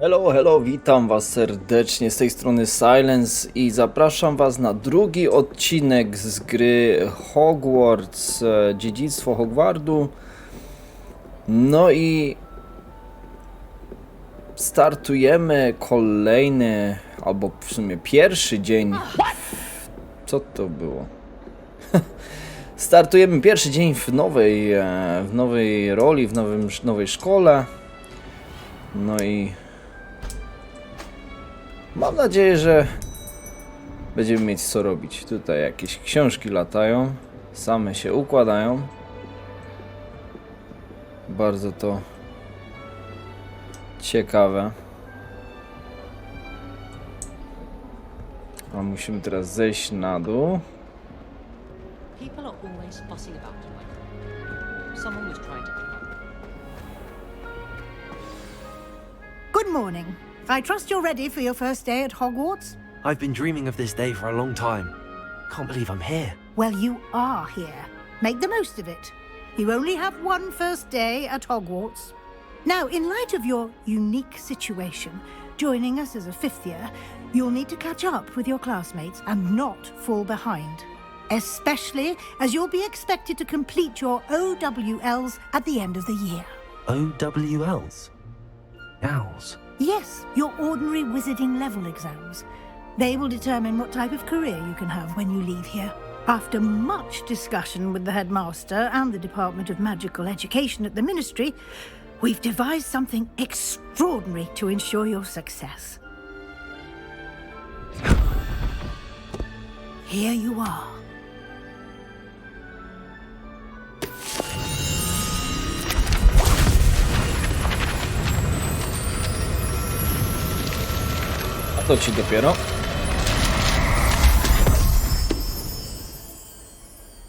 Hello, hello, witam was serdecznie, z tej strony Silence i zapraszam was na drugi odcinek z gry Hogwarts, Dziedzictwo Hogwartu. No i startujemy kolejny, albo w sumie pierwszy dzień. Co to było? Startujemy pierwszy dzień w nowej roli, w nowej szkole. No i mam nadzieję, że będziemy mieć co robić. Tutaj jakieś książki latają, same się układają. Bardzo to ciekawe. A musimy teraz zejść na dół. People are always fussing about you, Michael. Someone was trying to come up. Good morning. I trust you're ready for your first day at Hogwarts? I've been dreaming of this day for a long time. Can't believe I'm here. Well, you are here. Make the most of it. You only have one first day at Hogwarts. Now, in light of your unique situation, joining us as a fifth year, you'll need to catch up with your classmates and not fall behind. Especially as you'll be expected to complete your OWLs at the end of the year. OWLs? Owls? Yes, your ordinary wizarding level exams. They will determine what type of career you can have when you leave here. After much discussion with the headmaster and the Department of Magical Education at the Ministry, we've devised something extraordinary to ensure your success. Here you are. A to ci dopiero.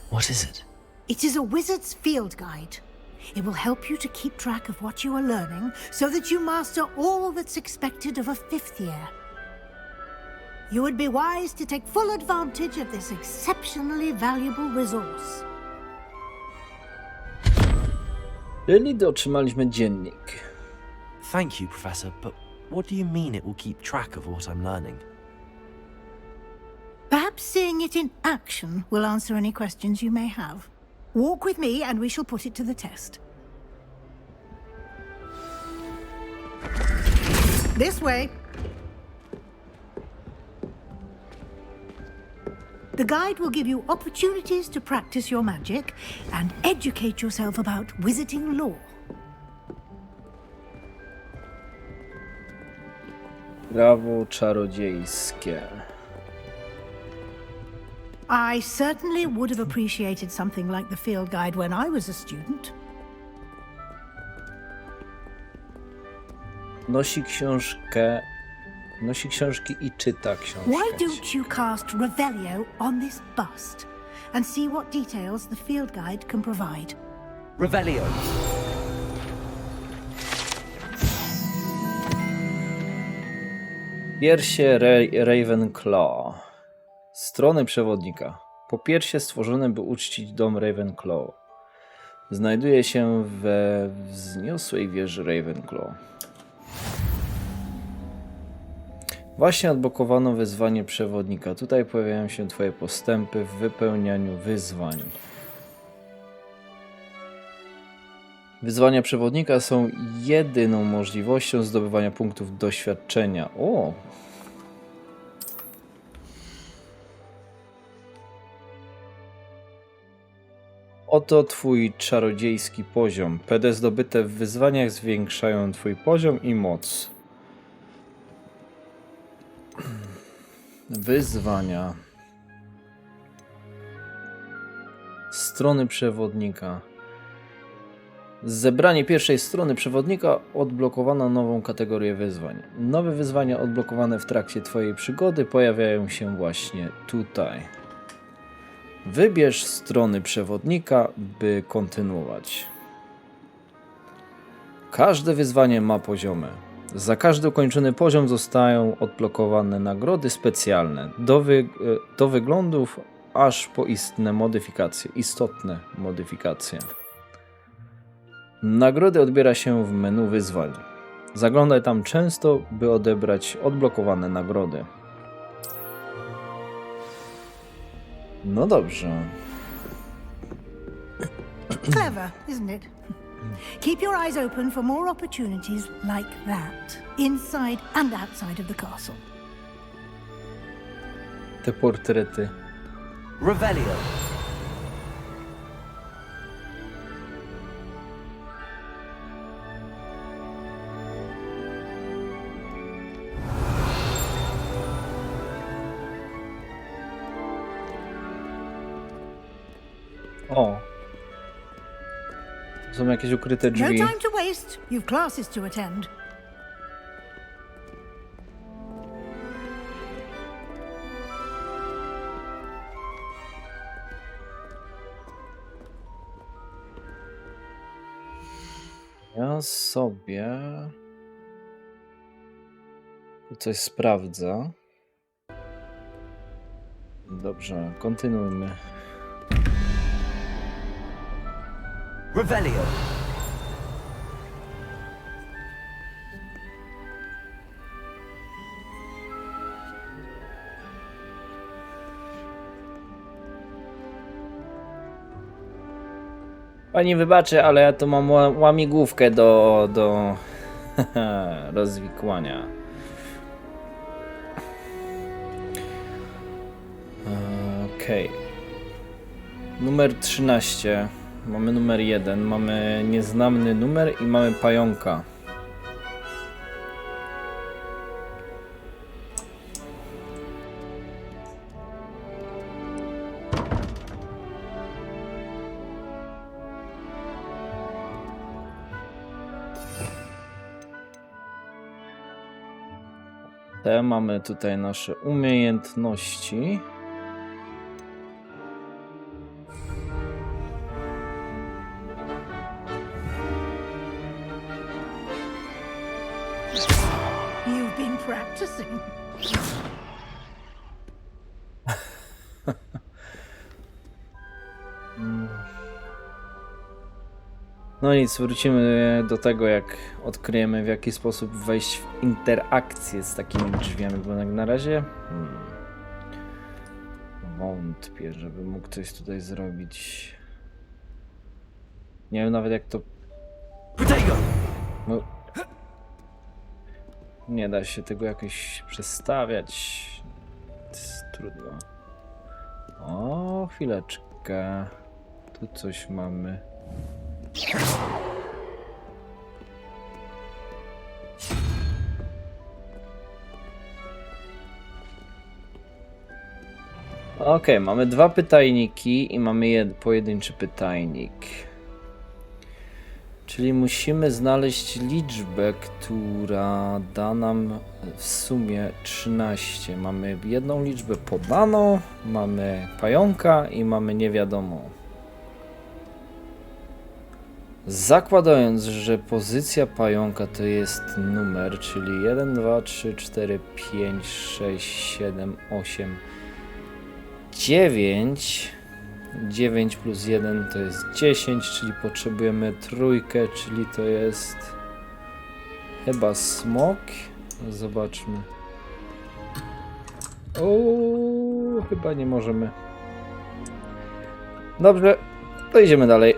What is it? It is a wizard's field guide. It will help you to keep track of what you are learning so that you master all that's expected of a fifth year. You would be wise to take full advantage of this exceptionally valuable resource. Czyli otrzymaliśmy dziennik. Thank you, Professor, but what do you mean it will keep track of what I'm learning? Perhaps seeing it in action will answer any questions you may have. Walk with me and we shall put it to the test. This way. The guide will give you opportunities to practice your magic and educate yourself about wizarding lore. Prawo czarodziejskie. I certainly would have appreciated something like the field guide when I was a student. Nosi książki i czyta książkę. Why don't you cast Revelio on this bust and see what details the field guide can provide? Revelio! Piersie Ravenclaw. Strony przewodnika. Po piersie stworzone, by uczcić dom Ravenclaw. Znajduje się we wzniosłej wieży Ravenclaw. Właśnie odblokowano wyzwanie przewodnika. Tutaj pojawiają się twoje postępy w wypełnianiu wyzwań. Wyzwania przewodnika są jedyną możliwością zdobywania punktów doświadczenia. O! Oto twój czarodziejski poziom. PD zdobyte w wyzwaniach zwiększają twój poziom i moc. Wyzwania. Strony przewodnika. Zebranie pierwszej strony przewodnika odblokowano nową kategorię wyzwań. Nowe wyzwania odblokowane w trakcie twojej przygody pojawiają się właśnie tutaj. Wybierz strony przewodnika, by kontynuować. Każde wyzwanie ma poziomy. Za każdy ukończony poziom zostają odblokowane nagrody specjalne do wyglądów aż po istotne modyfikacje. Nagrody odbiera się w menu wyzwań. Zaglądaj tam często, by odebrać odblokowane nagrody. No dobrze. Clever, isn't it? Keep your eyes open for more opportunities like that, inside and outside of the castle. Te portrety. Revelio. O. Są jakieś ukryte No drzwi. time to waste. You've classes to attend. Ja sobie tu coś sprawdzę. Dobrze, kontynuujmy. Revelio. Pani wybaczy, ale ja tu mam łamigłówkę do rozwikłania. Okej. Numer 13. Mamy numer 1. Mamy nieznany numer i mamy pająka. Te mamy tutaj nasze umiejętności. You've been practicing. No nic, wrócimy do tego, jak odkryjemy, w jaki sposób wejść w interakcję z takimi drzwiami, bo jak na razie wątpię, żeby mógł coś tutaj zrobić. Nie wiem nawet jak to... No, nie da się tego jakoś przestawiać. To jest trudno. O, chwileczkę. Tu coś mamy. Okej, mamy dwa pytajniki i mamy pojedynczy pytajnik. Czyli musimy znaleźć liczbę, która da nam w sumie 13. Mamy jedną liczbę podaną, mamy pająka i mamy niewiadomą. Zakładając, że pozycja pająka to jest numer, czyli 1, 2, 3, 4, 5, 6, 7, 8, 9. 9 plus 1 to jest 10, czyli potrzebujemy trójkę, czyli to jest chyba smok. Zobaczmy. O, chyba nie możemy. Dobrze, to idziemy dalej.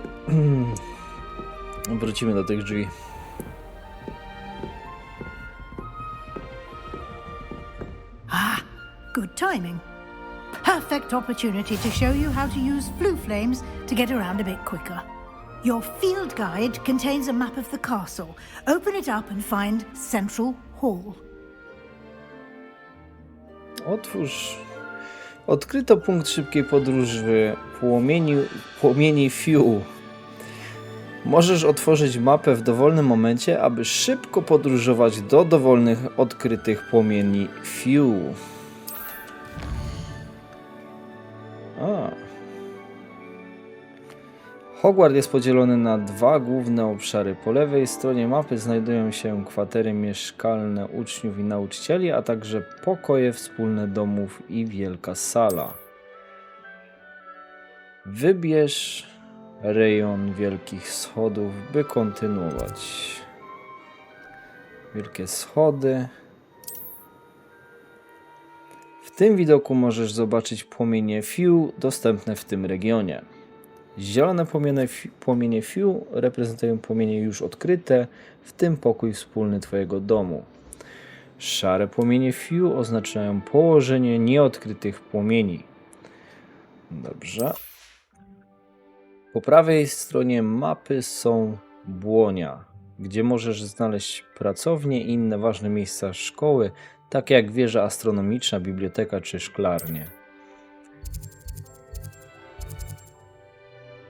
Wrócimy do tych drzwi. Ah, good timing. Perfect opportunity to show you how to use flue flames to get around a bit quicker. Your field guide contains a map of the castle. Open it up and find Central Hall. Otwórz. Odkryto punkt szybkiej podróży płomieni Fiu. Możesz otworzyć mapę w dowolnym momencie, aby szybko podróżować do dowolnych odkrytych płomieni Fiu. Hogwart jest podzielony na dwa główne obszary. Po lewej stronie mapy znajdują się kwatery mieszkalne uczniów i nauczycieli, a także pokoje wspólne domów i wielka sala. Wybierz rejon wielkich schodów, by kontynuować. Wielkie schody. W tym widoku możesz zobaczyć płomienie Fiu dostępne w tym regionie. Zielone płomienie Fiu reprezentują płomienie już odkryte, w tym pokój wspólny Twojego domu. Szare płomienie Fiu oznaczają położenie nieodkrytych płomieni. Dobrze. Po prawej stronie mapy są błonia, gdzie możesz znaleźć pracownie i inne ważne miejsca szkoły, takie jak wieża astronomiczna, biblioteka czy szklarnie.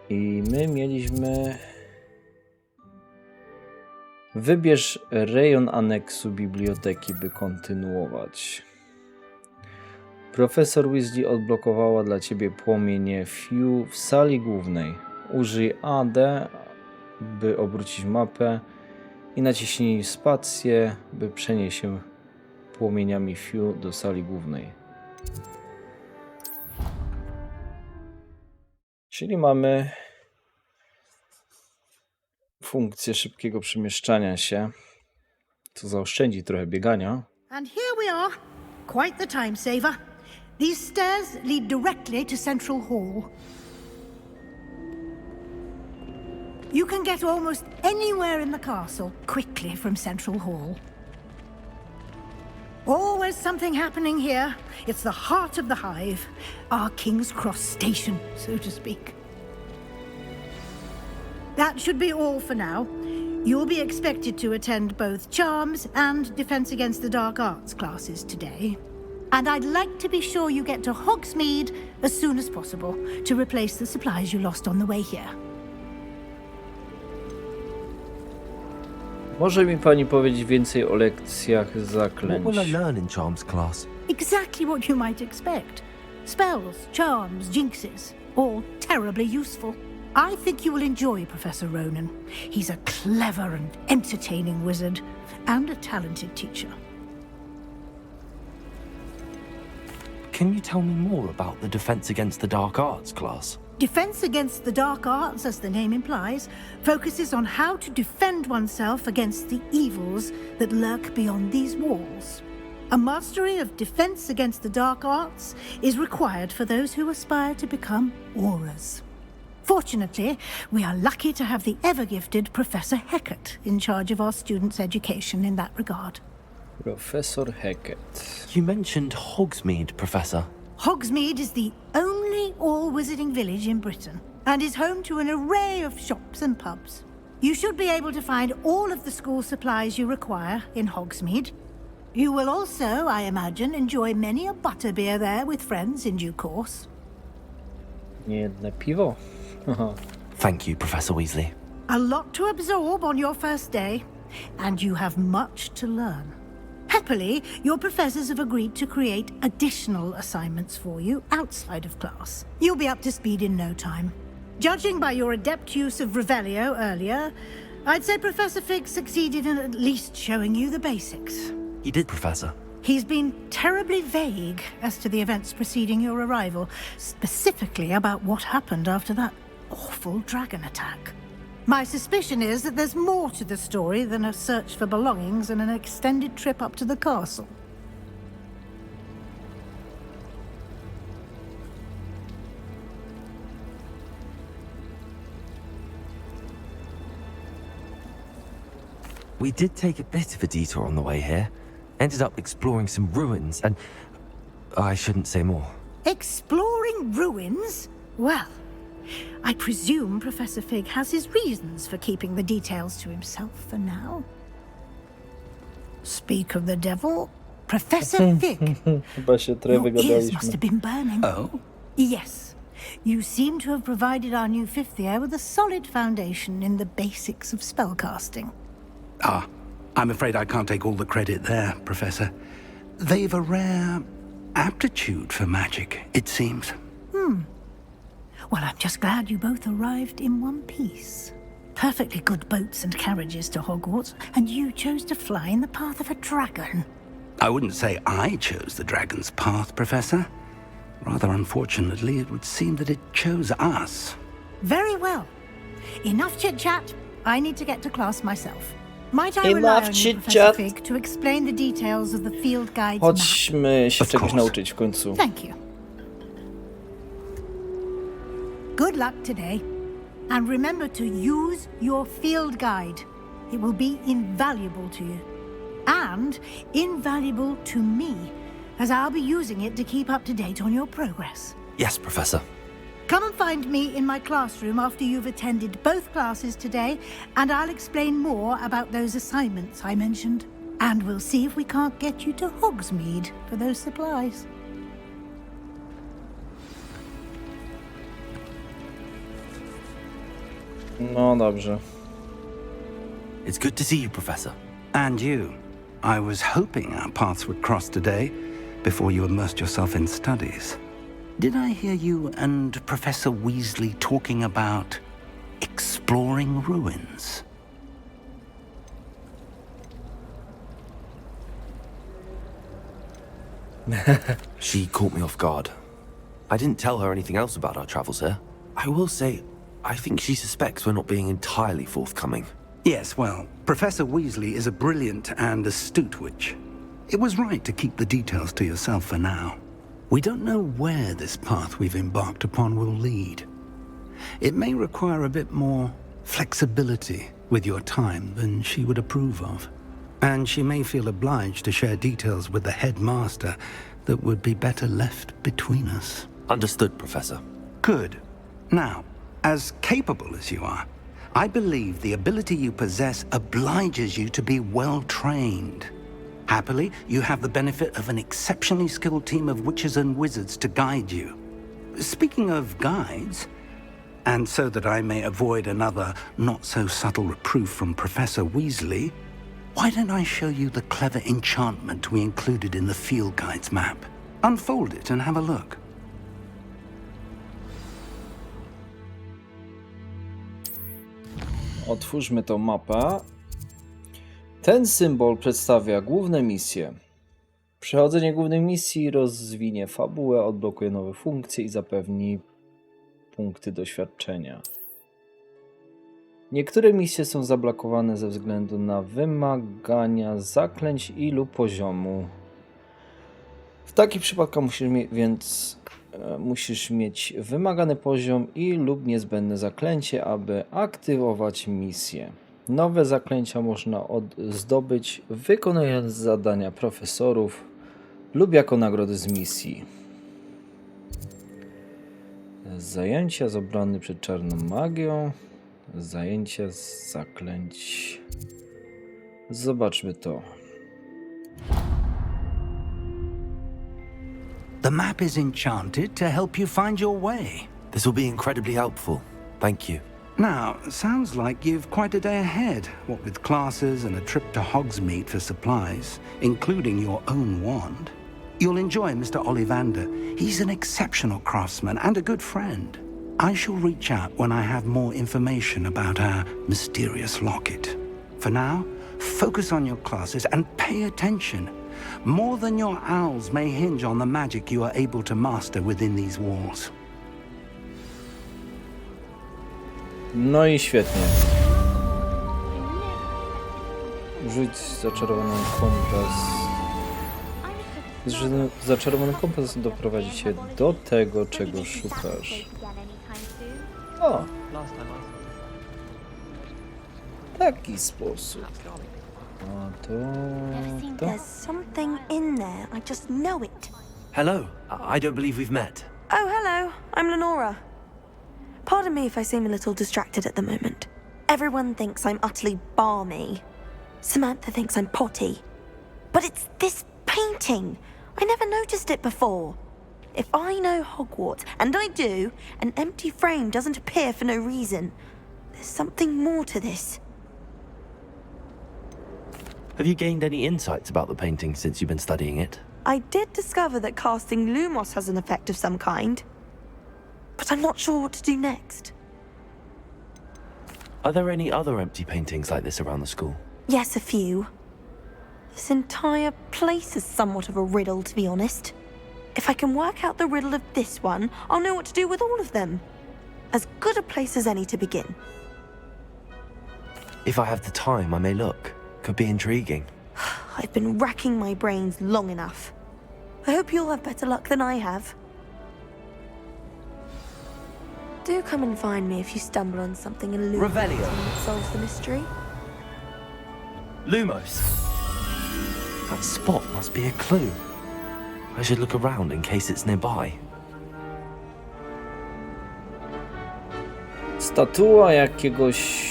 I my mieliśmy... Wybierz rejon aneksu biblioteki, by kontynuować. Profesor Weasley odblokowała dla Ciebie płomienie Fiu w sali głównej. Użyj AD, by obrócić mapę i naciśnij spację, by przenieść się płomieniami Fiu do sali głównej. Czyli mamy funkcję szybkiego przemieszczania się, co zaoszczędzi trochę biegania. And here we are. Quite the time saver. These stairs lead directly to Central Hall. You can get almost anywhere in the castle quickly from Central Hall. Always something happening here. It's the heart of the hive, our King's Cross station, so to speak. That should be all for now. You'll be expected to attend both Charms and Defense Against the Dark Arts classes today. And I'd like to be sure you get to Hogsmeade as soon as possible to replace the supplies you lost on the way here. Może mi pani powiedzieć więcej o lekcjach zaklęć? What will I learn in Charms class? Exactly what you might expect. Spells, charms, jinxes, all terribly useful. I think you will enjoy Professor Ronan. He's a clever and entertaining wizard, and a talented teacher. Can you tell me more about the Defense Against the Dark Arts class? Defense Against the Dark Arts, as the name implies, focuses on how to defend oneself against the evils that lurk beyond these walls. A mastery of Defense Against the Dark Arts is required for those who aspire to become auras. Fortunately, we are lucky to have the ever-gifted Professor Hecat in charge of our students' education in that regard. Professor Hecat. You mentioned Hogsmeade, Professor. Hogsmeade is the only all-wizarding village in Britain and is home to an array of shops and pubs. You should be able to find all of the school supplies you require in Hogsmeade. You will also, I imagine, enjoy many a butterbeer there with friends in due course. Niejedne piwo. Thank you, Professor Weasley. A lot to absorb on your first day, and you have much to learn. Happily, your professors have agreed to create additional assignments for you outside of class. You'll be up to speed in no time. Judging by your adept use of Revelio earlier, I'd say Professor Fig succeeded in at least showing you the basics. He did, Professor. He's been terribly vague as to the events preceding your arrival, specifically about what happened after that awful dragon attack. My suspicion is that there's more to the story than a search for belongings and an extended trip up to the castle. We did take a bit of a detour on the way here. Ended up exploring some ruins and... I shouldn't say more. Exploring ruins? Well, I presume Professor Fig has his reasons for keeping the details to himself for now. Speak of the devil, Professor Fig. Chyba się trochę Your ears wygadaliśmy. must have been burning. Oh? Yes. You seem to have provided our new fifth year with a solid foundation in the basics of spellcasting. Ah, I'm afraid I can't take all the credit there, Professor. They've a rare aptitude for magic, it seems. Well, I'm just glad you both arrived in one piece. Perfectly good boats and carriages to Hogwarts, and you chose to fly in the path of a dragon. I wouldn't say I chose the dragon's path, Professor. Rather unfortunately, it would seem that it chose us. Very well. Enough chit-chat. I need to get to class myself. Might I rely Enough on you, chit-chat. Professor Fig, to explain the details of the field guide's map? Chodźmy się Of czegoś course. nauczyć w końcu. Thank you. Good luck today. And remember to use your field guide. It will be invaluable to you. And invaluable to me, as I'll be using it to keep up to date on your progress. Yes, Professor. Come and find me in my classroom after you've attended both classes today, and I'll explain more about those assignments I mentioned. And we'll see if we can't get you to Hogsmeade for those supplies. No dobrze. It's good to see you, Professor. And you. I was hoping our paths would cross today before you immersed yourself in studies. Did I hear you and Professor Weasley talking about exploring ruins? She caught me off guard. I didn't tell her anything else about our travels here. I will say, I think she suspects we're not being entirely forthcoming. Yes, well, Professor Weasley is a brilliant and astute witch. It was right to keep the details to yourself for now. We don't know where this path we've embarked upon will lead. It may require a bit more flexibility with your time than she would approve of. And she may feel obliged to share details with the headmaster that would be better left between us. Understood, Professor. Good. Now, as capable as you are, I believe the ability you possess obliges you to be well trained. Happily, you have the benefit of an exceptionally skilled team of witches and wizards to guide you. Speaking of guides, and so that I may avoid another not-so-subtle reproof from Professor Weasley, why don't I show you the clever enchantment we included in the field guide's map? Unfold it and have a look. Otwórzmy tą mapę. Ten symbol przedstawia główne misje. Przechodzenie głównej misji rozwinie fabułę, odblokuje nowe funkcje i zapewni punkty doświadczenia. Niektóre misje są zablokowane ze względu na wymagania zaklęć i lub poziomu. W takich przypadkach musisz mieć wymagany poziom i lub niezbędne zaklęcie, aby aktywować misję. Nowe zaklęcia można zdobyć wykonując zadania profesorów lub jako nagrody z misji. Zajęcia z obrony przed czarną magią. Zajęcia z zaklęć. Zobaczmy to. The map is enchanted to help you find your way. This will be incredibly helpful. Thank you. Now, sounds like you've quite a day ahead, what with classes and a trip to Hogsmeade for supplies, including your own wand. You'll enjoy Mr. Ollivander. He's an exceptional craftsman and a good friend. I shall reach out when I have more information about our mysterious locket. For now, focus on your classes and pay attention. More than your owls may hinge on the magic you are able to master within these walls. No i świetnie. Rzuć zaczarowany kompas. Zaczarowany kompas doprowadzi cię do tego, czego szukasz. O! Taki sposób. A to... There's something in there. I just know it. Hello. I don't believe we've met. Oh, hello. I'm Lenora. Pardon me if I seem a little distracted at the moment. Everyone thinks I'm utterly balmy. Samantha thinks I'm potty. But it's this painting. I never noticed it before. If I know Hogwarts, and I do, an empty frame doesn't appear for no reason. There's something more to this. Have you gained any insights about the painting since you've been studying it? I did discover that casting Lumos has an effect of some kind. But I'm not sure what to do next. Are there any other empty paintings like this around the school? Yes, a few. This entire place is somewhat of a riddle, to be honest. If I can work out the riddle of this one, I'll know what to do with all of them. As good a place as any to begin. If I have the time, I may look. could be intriguing. I've been racking my brains long enough. I hope you'll have better luck than I have. Do come and find me if you stumble on something illuminating Revelio. that solves the mystery. Lumos. That spot must be a clue. I should look around in case it's nearby. Statua jakiegoś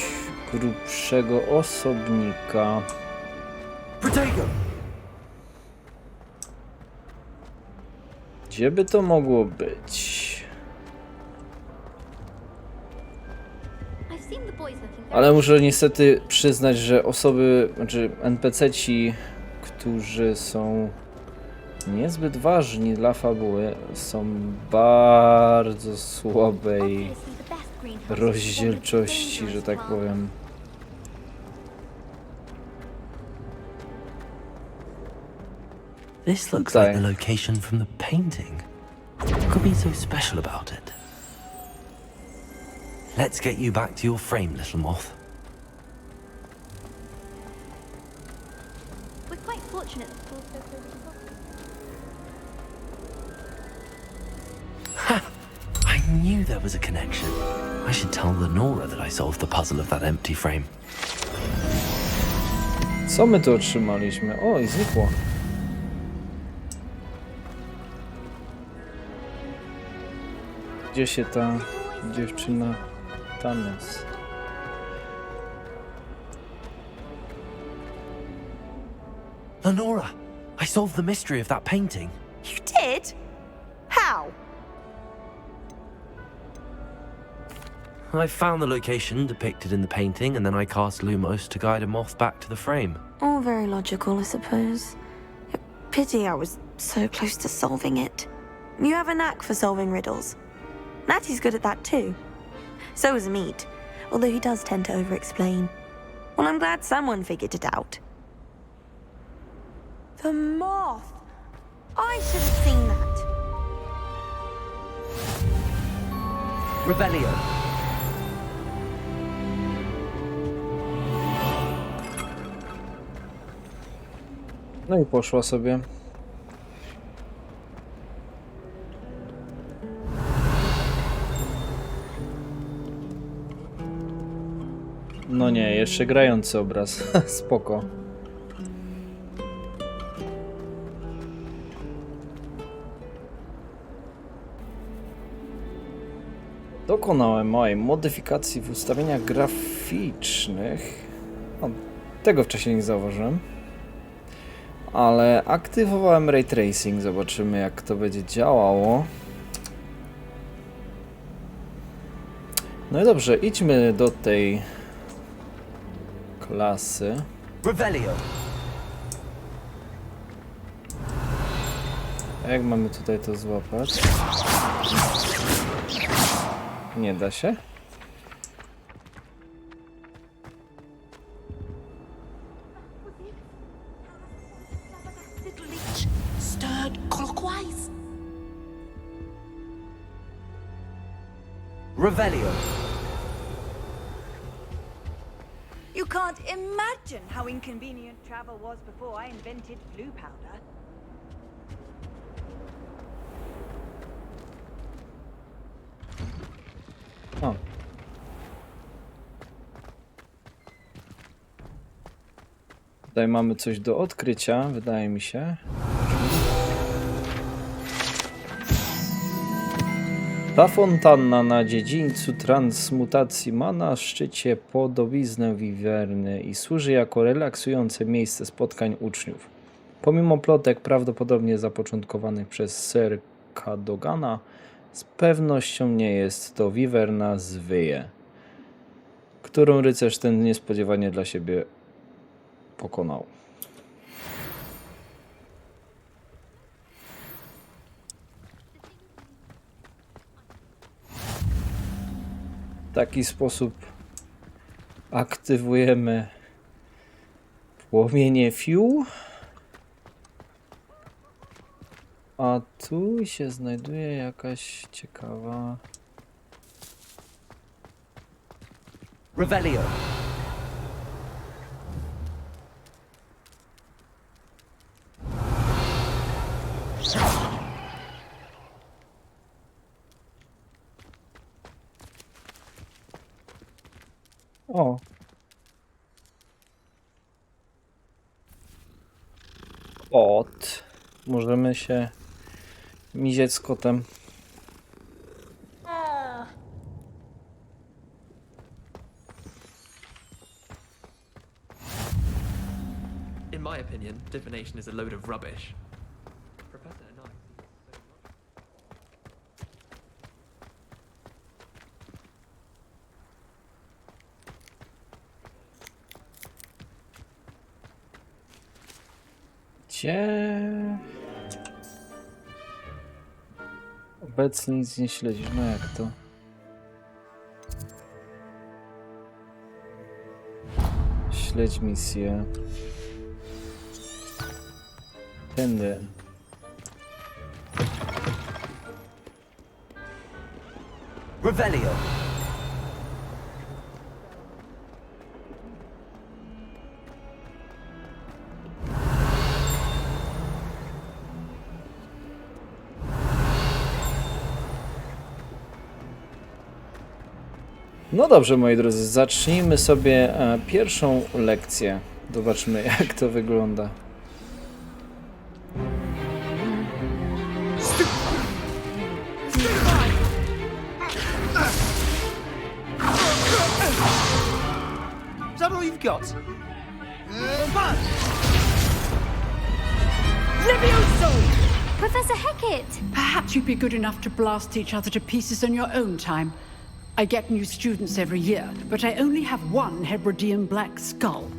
grubszego osobnika. Protego! Gdzie by to mogło być? Ale muszę niestety przyznać, że osoby, znaczy NPC-ci, którzy są niezbyt ważni dla fabuły, są bardzo słabej rozdzielczości, że tak powiem. This looks like the location from the painting. What could be so special about it? Let's get you back to your frame, little moth. We're quite fortunate that Paul's so close to Boston. I knew there was a connection. I should tell Lenora that I solved the puzzle of that empty frame. Co my tu otrzymaliśmy? O, i znikło. Gdzie się ta dziewczyna tam jest? Lenora, I solved the mystery of that painting. You did? How? I found the location depicted in the painting, and then I cast Lumos to guide a moth back to the frame. All very logical, I suppose. Pity I was so close to solving it. You have a knack for solving riddles. Natty's good at that too. So is Meat, although he does tend to over-explain. Well, I'm glad someone figured it out. The moth! I should have seen that. Revelio. No i poszła sobie. No nie, jeszcze grający obraz. Spoko. Dokonałem małej modyfikacji w ustawieniach graficznych. O, tego wcześniej nie zauważyłem. Ale aktywowałem Ray Tracing. Zobaczymy, jak to będzie działało. No i dobrze, idźmy do tej klasy. Revelio. A jak mamy tutaj to złapać? Nie da się? Little leech stirred clockwise. Revelio. You can't imagine how inconvenient travel was before I invented blue powder. O. Tutaj mamy coś do odkrycia, wydaje mi się. Ta fontanna na dziedzińcu transmutacji ma na szczycie podobiznę wiwerny i służy jako relaksujące miejsce spotkań uczniów. Pomimo plotek prawdopodobnie zapoczątkowanych przez Sir Cadogana, z pewnością nie jest to wiwerna z Wyje, którą rycerz ten niespodziewanie dla siebie pokonał. W taki sposób aktywujemy płomienie fiu. A tu się znajduje jakaś ciekawa... Revelio. O. Możemy się mizieć z kotem. In my opinion, divination is a load of rubbish. Professor and I. Gdzie? Obecnie nic nie śledzisz. No jak to? Śledź misję. Tędy. Revelio. No dobrze, moi drodzy, zacznijmy sobie pierwszą lekcję. Zobaczmy, jak to wygląda. Is that all you've got? Professor Hecat! Perhaps you'd be good enough to blast each other to pieces on your own time. I get new students every year, but I only have one Hebridean black skull.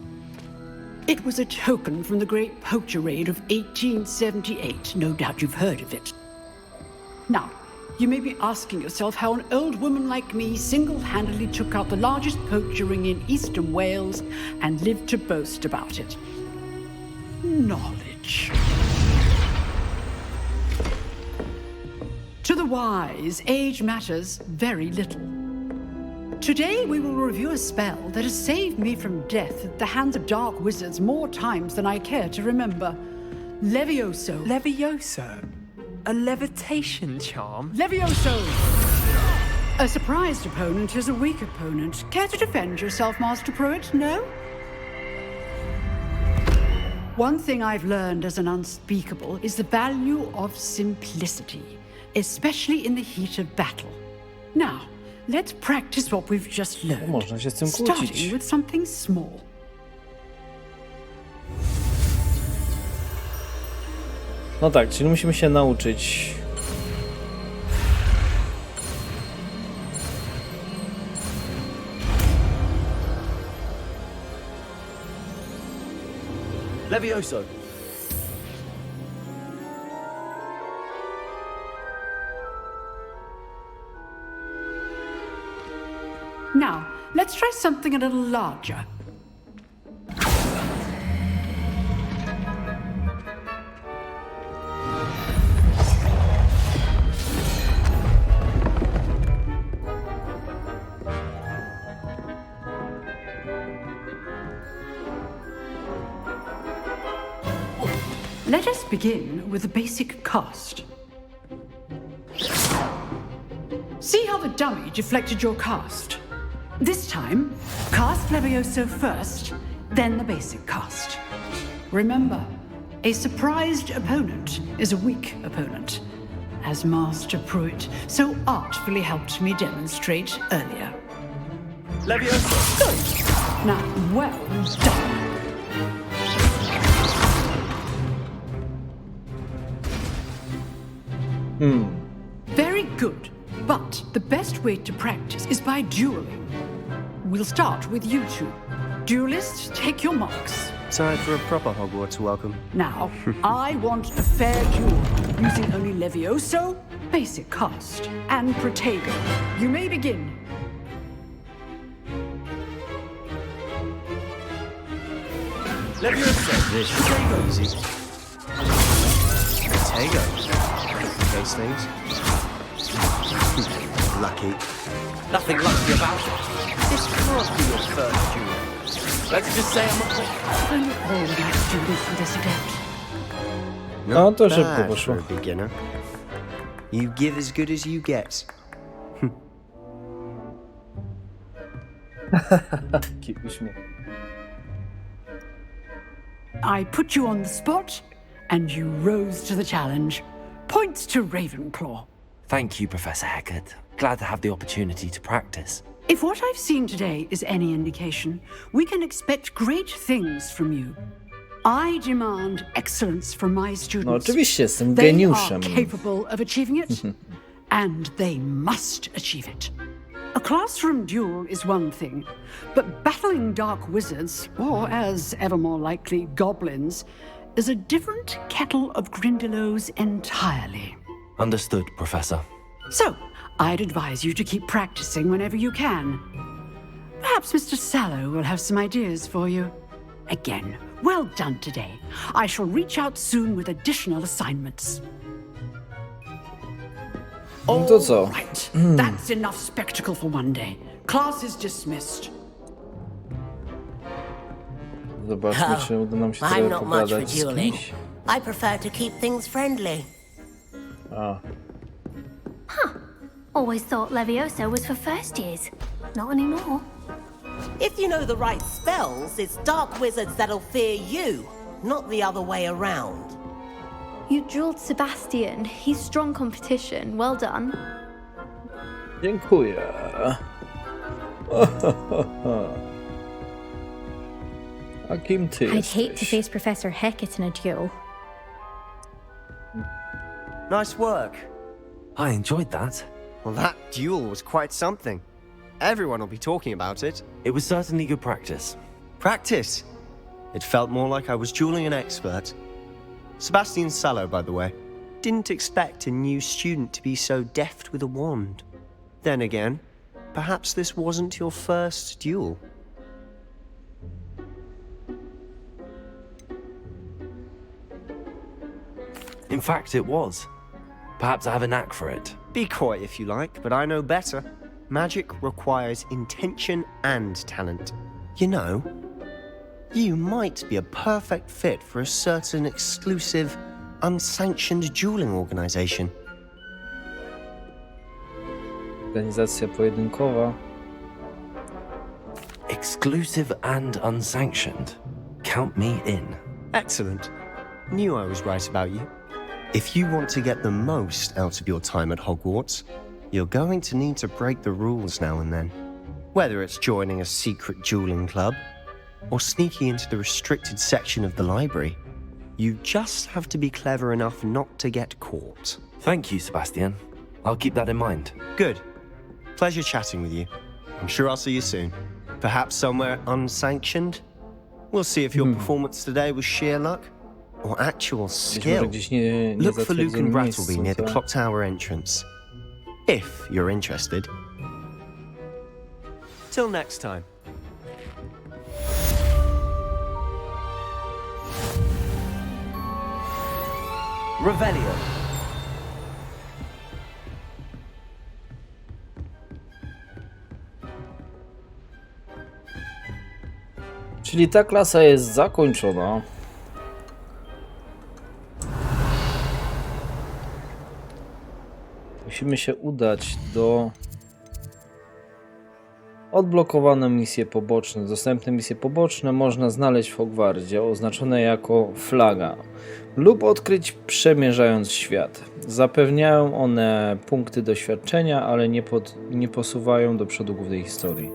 It was a token from the Great Poacher Raid of 1878. No doubt you've heard of it. Now, you may be asking yourself how an old woman like me single-handedly took out the largest poacher ring in eastern Wales and lived to boast about it. Knowledge. To the wise, age matters very little. Today we will review a spell that has saved me from death at the hands of dark wizards more times than I care to remember. Levioso. Levioso? A levitation charm? Levioso! A surprised opponent is a weak opponent. Care to defend yourself, Master Pruitt? No? One thing I've learned as an unspeakable is the value of simplicity, especially in the heat of battle. Now, let's practice what we've just learned. Można się z tym Starting kłócić. with something small. No tak, czyli musimy się nauczyć. Levioso. Now, let's try something a little larger. Let us begin with the basic cast. See how the dummy deflected your cast? This time, cast Levioso first, then the basic cast. Remember, a surprised opponent is a weak opponent, as Master Pruitt so artfully helped me demonstrate earlier. Levioso. Good. Now, well done. Very good. But the best way to practice is by dueling. We'll start with you two. Duelists, take your marks. Time for a proper Hogwarts welcome. Now, I want a fair duel, using only Levioso, basic cast, and Protego. You may begin. Levioso. This is easy. Tego. Case things. Lucky. Nothing lucky about it. This can't be your first duel. Let's just say I'm a... Only all my students with this adept. No to szybko Bad poszło. for a beginner. You give as good as you get. Taki uśmiech. I put you on the spot, and you rose to the challenge. Points to Ravenclaw. Thank you, Professor Hecat. Glad to have the opportunity to practice. If what I've seen today is any indication, we can expect great things from you. I demand excellence from my No students. oczywiście, jestem They are geniuszem. capable of achieving it, and they must achieve it. A classroom duel is one thing, but battling dark wizards, or as ever more likely, goblins, is a different kettle of Grindylows entirely. Understood, Professor. So, I'd advise you to keep practicing whenever you can. Perhaps Mr. Sallow will have some ideas for you. Again, well done today. I shall reach out soon with additional assignments. No to co? Right, that's enough spectacle for one day. Class is dismissed. Zobaczmy, czy uda nam się trochę I'm not much for pogadać z dueling. kimś. I prefer to keep things friendly. A, Always thought Levioso was for first years. Not anymore. If you know the right spells, it's dark wizards that'll fear you, not the other way around. You drilled Sebastian. He's strong competition. Well done. dziękuję. A kim ty I'd hate to jesteś? face Professor Hecat in a duel. Nice work. I enjoyed that. Well, that duel was quite something. Everyone will be talking about it. It was certainly good practice. Practice. It felt more like I was dueling an expert. Sebastian Sallow, by the way. Didn't expect a new student to be so deft with a wand. Then again, perhaps this wasn't your first duel. In fact, it was. Perhaps I have a knack for it. Be coy if you like, but I know better. Magic requires intention and talent. You know, you might be a perfect fit for a certain exclusive, unsanctioned dueling organization. Organizacja pojedynkowa. Exclusive and unsanctioned. Count me in. Excellent. Knew I was right about you. If you want to get the most out of your time at Hogwarts, you're going to need to break the rules now and then. Whether it's joining a secret dueling club, or sneaking into the restricted section of the library, you just have to be clever enough not to get caught. Thank you, Sebastian. I'll keep that in mind. Good. Pleasure chatting with you. I'm sure I'll see you soon. Perhaps somewhere unsanctioned? We'll see if your performance today was sheer luck or actual Być może skill. gdzieś nie Look for Luke and zatwierdzonym Brattleby miejscu, near the co? clock tower entrance. If you're interested. Till next time. Revelio. Czyli ta klasa jest zakończona. Musimy się udać do odblokowane misje poboczne. Dostępne misje poboczne można znaleźć w Hogwarcie, oznaczone jako flaga, lub odkryć przemierzając świat. Zapewniają one punkty doświadczenia, ale nie posuwają do przodu głównej historii.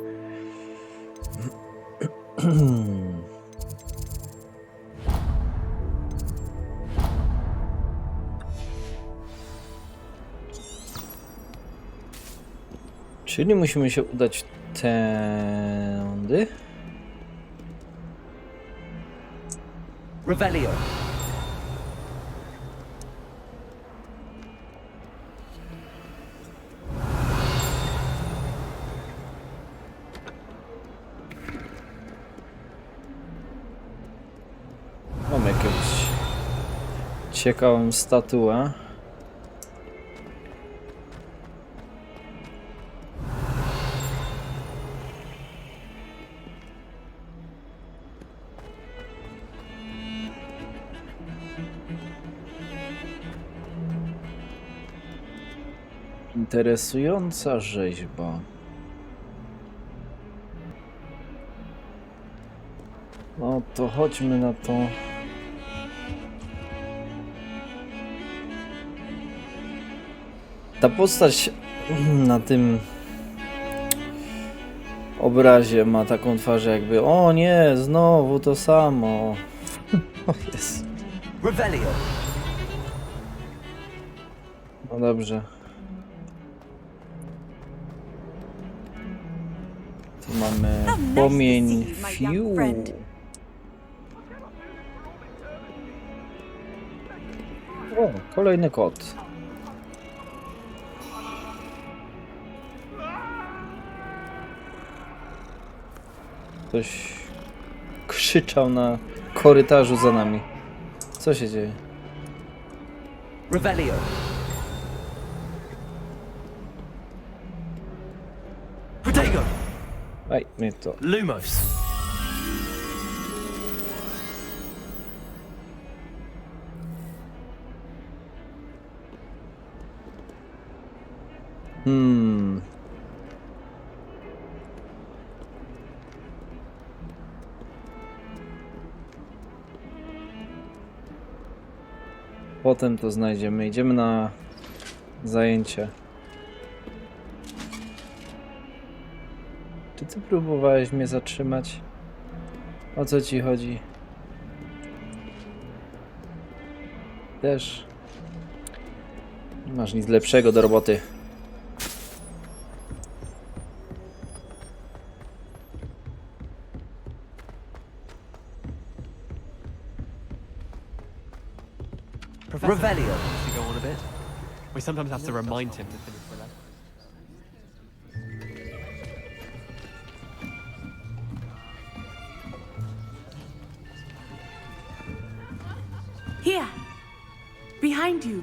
Czyli musimy się udać tędy. Revelio. Mam jakąś ciekawą statuę. Interesująca rzeźba. No to chodźmy na to. Ta postać na tym obrazie ma taką twarz jakby o nie, znowu to samo. O jest. No dobrze. Tu mamy płomień fiu. O, kolejny kot. Ktoś krzyczał na korytarzu za nami. Co się dzieje? Revelio. Protego. Aj, nie to. Lumos. Potem to znajdziemy. Idziemy na zajęcie. Czy ty próbowałeś mnie zatrzymać? O co ci chodzi? Też nie masz nic lepszego do roboty. Revelio. To go on a bit. We sometimes have to remind him to finish the lesson. Here, behind you.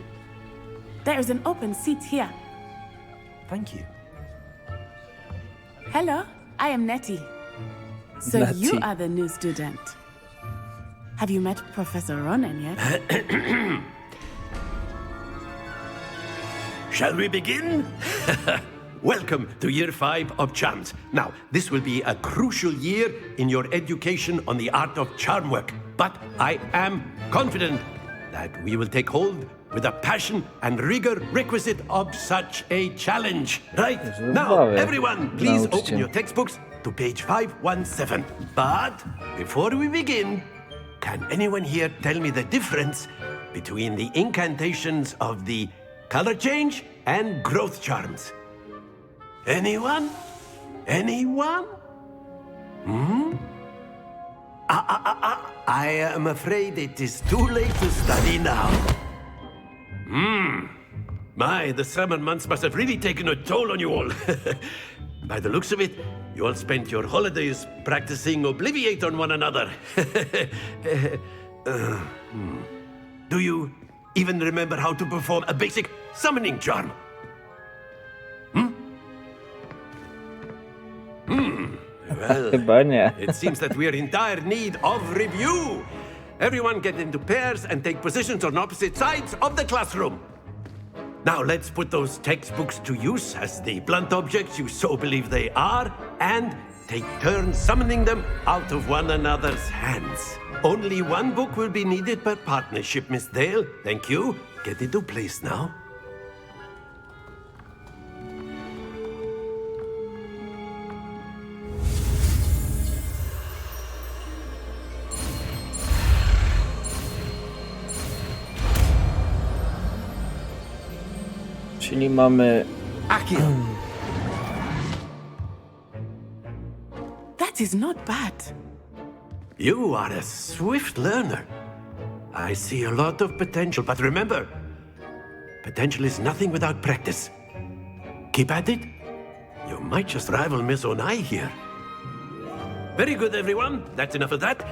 There is an open seat here. Thank you. Hello, I am Nettie. So Nettie. you are the new student. Have you met Professor Ronan yet? Shall we begin? Welcome to Year 5 of Charms. Now, this will be a crucial year in your education on the art of charm work. But I am confident that we will take hold with the passion and rigor requisite of such a challenge. Right? Now, everyone, please open your textbooks to page 517. But before we begin, can anyone here tell me the difference between the incantations of the color change and growth charms? Anyone? Anyone? I am afraid it is too late to study now. My, the summer months must have really taken a toll on you all. By the looks of it, you all spent your holidays practicing Obliviate on one another. Do you even remember how to perform a basic summoning charm? Well, it seems that we are in dire need of review. Everyone get into pairs and take positions on opposite sides of the classroom. Now let's put those textbooks to use as the blunt objects you so believe they are, and take turns summoning them out of one another's hands. Only one book will be needed per partnership, Miss Dale. Thank you. Get into place now. Czyli mamy... That is not bad. You are a swift learner. I see a lot of potential, but remember, potential is nothing without practice. Keep at it. You might just rival Miss Onai here. Very good, everyone. That's enough of that.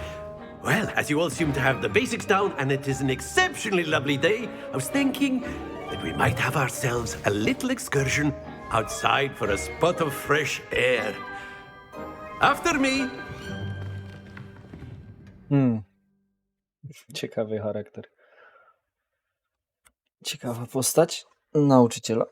Well, as you all seem to have the basics down, and it is an exceptionally lovely day, I was thinking that we might have ourselves a little excursion outside for a spot of fresh air. After me. Ciekawy charakter. Ciekawa postać nauczyciela.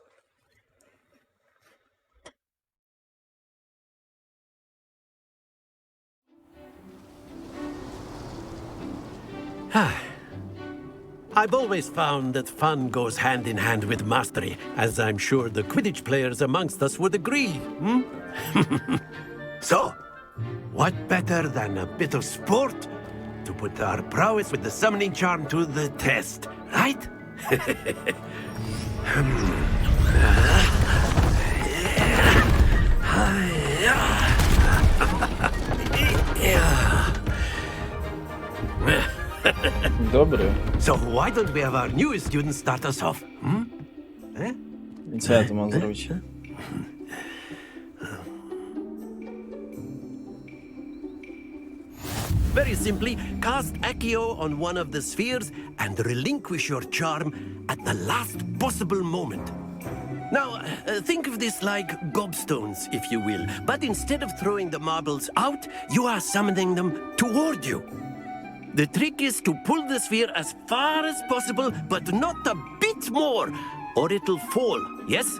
I've always found that fun goes hand in hand with mastery, as I'm sure the Quidditch players amongst us would agree. So, what better than a bit of sport to put our prowess with the summoning charm to the test, right? Dobry. So why don't we have our newest student start us off? I co ja tu mam zrobić? Very simply, cast Accio on one of the spheres and relinquish your charm at the last possible moment. Now, think of this like gobstones, if you will, but instead of throwing the marbles out, you are summoning them toward you. The trick is to pull the sphere as far as possible, but not a bit more, or it'll fall, yes?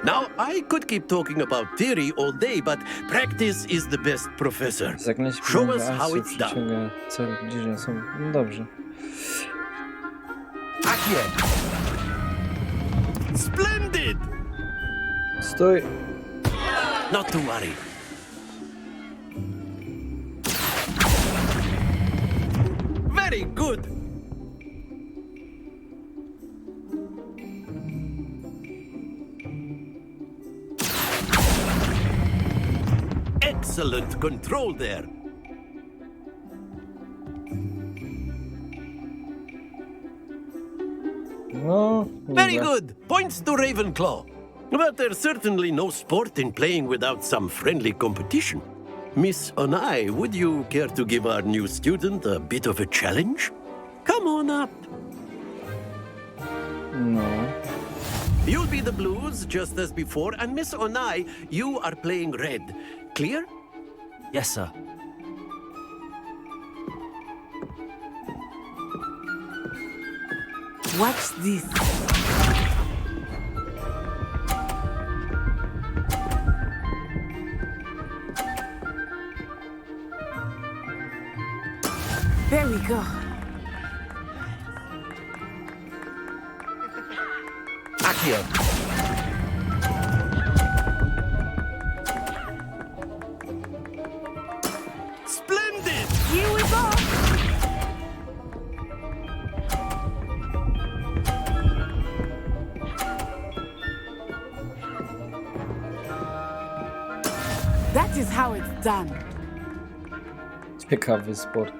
Now, I could keep talking about theory all day, but practice is the best professor. Zaklęcie Show us przyciąga how akcję, it's done. przyciąga cel bliżej są. No dobrze. Accio! Splendid! Stój! Not to worry. Very good! Excellent control there. No, Very dobra. good. Points to Ravenclaw. But there's certainly no sport in playing without some friendly competition. Miss Onai, would you care to give our new student a bit of a challenge? Come on up. No. You'll be the blues, just as before, and Miss Onai, you are playing red. Clear? Yes, sir. Watch this. There we go. Accio. Splendid! Here we go. That is how it's done. Ciekawy sport.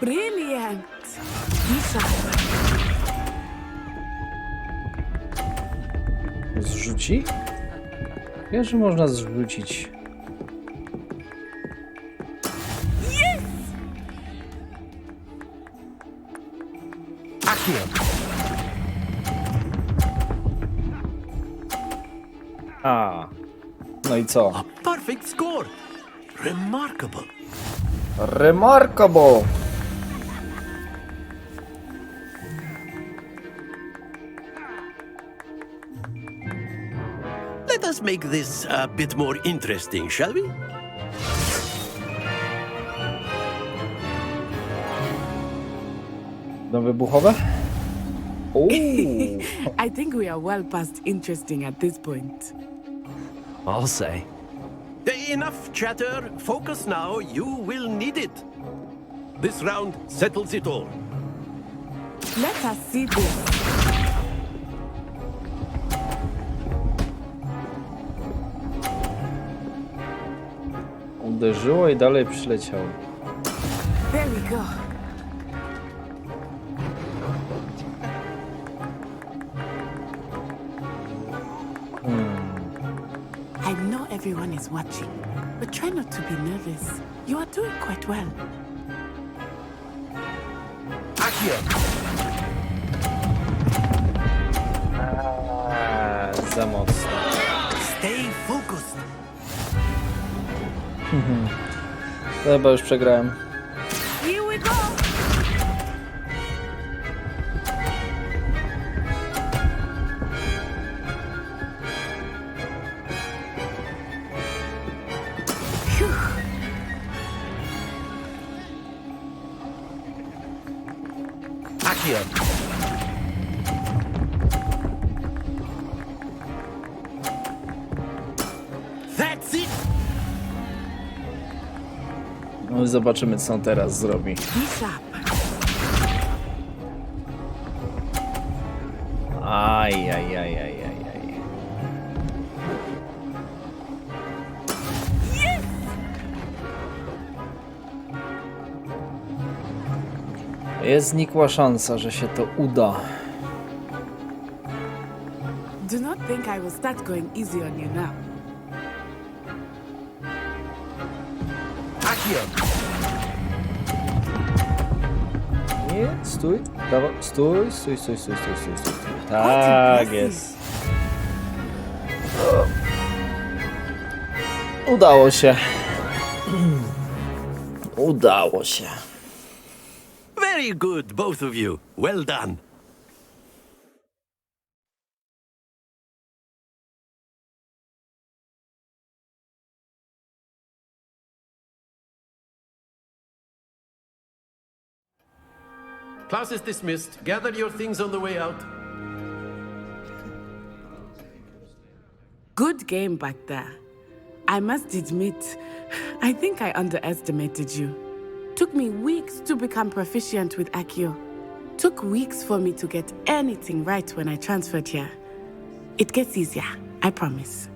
Brilliant. Misha. Zrzuci? Wiesz, że można zrzucić. Yes! Accio. A. No i co? A perfect score. Remarkable. Remarkable! Let us make this a bit more interesting, shall we? No wybuchowe? Uuu. I think we are well past interesting at this point. I'll say. Enough chatter. Focus now. You will need it. This round settles it all. Let us see this. Uderzyło i dalej przyleciało. There we go. I know everyone is watching, but try not to be nervous. You are doing quite well. Accio. Za mocno. Stay focused. Chyba już przegrałem. Here we go. Accio! That's it! No i zobaczymy, co on teraz zrobi. Aj. Jest znikła szansa, że się to uda. Do not think I will start going easy on you now. Accio! Nie, stój. Stój. Tak jest. Udało się. Udało się. Very good, both of you. Well done. Class is dismissed. Gather your things on the way out. Good game back there. I must admit, I think I underestimated you. Took me weeks to become proficient with Accio. Took weeks for me to get anything right when I transferred here. It gets easier, I promise.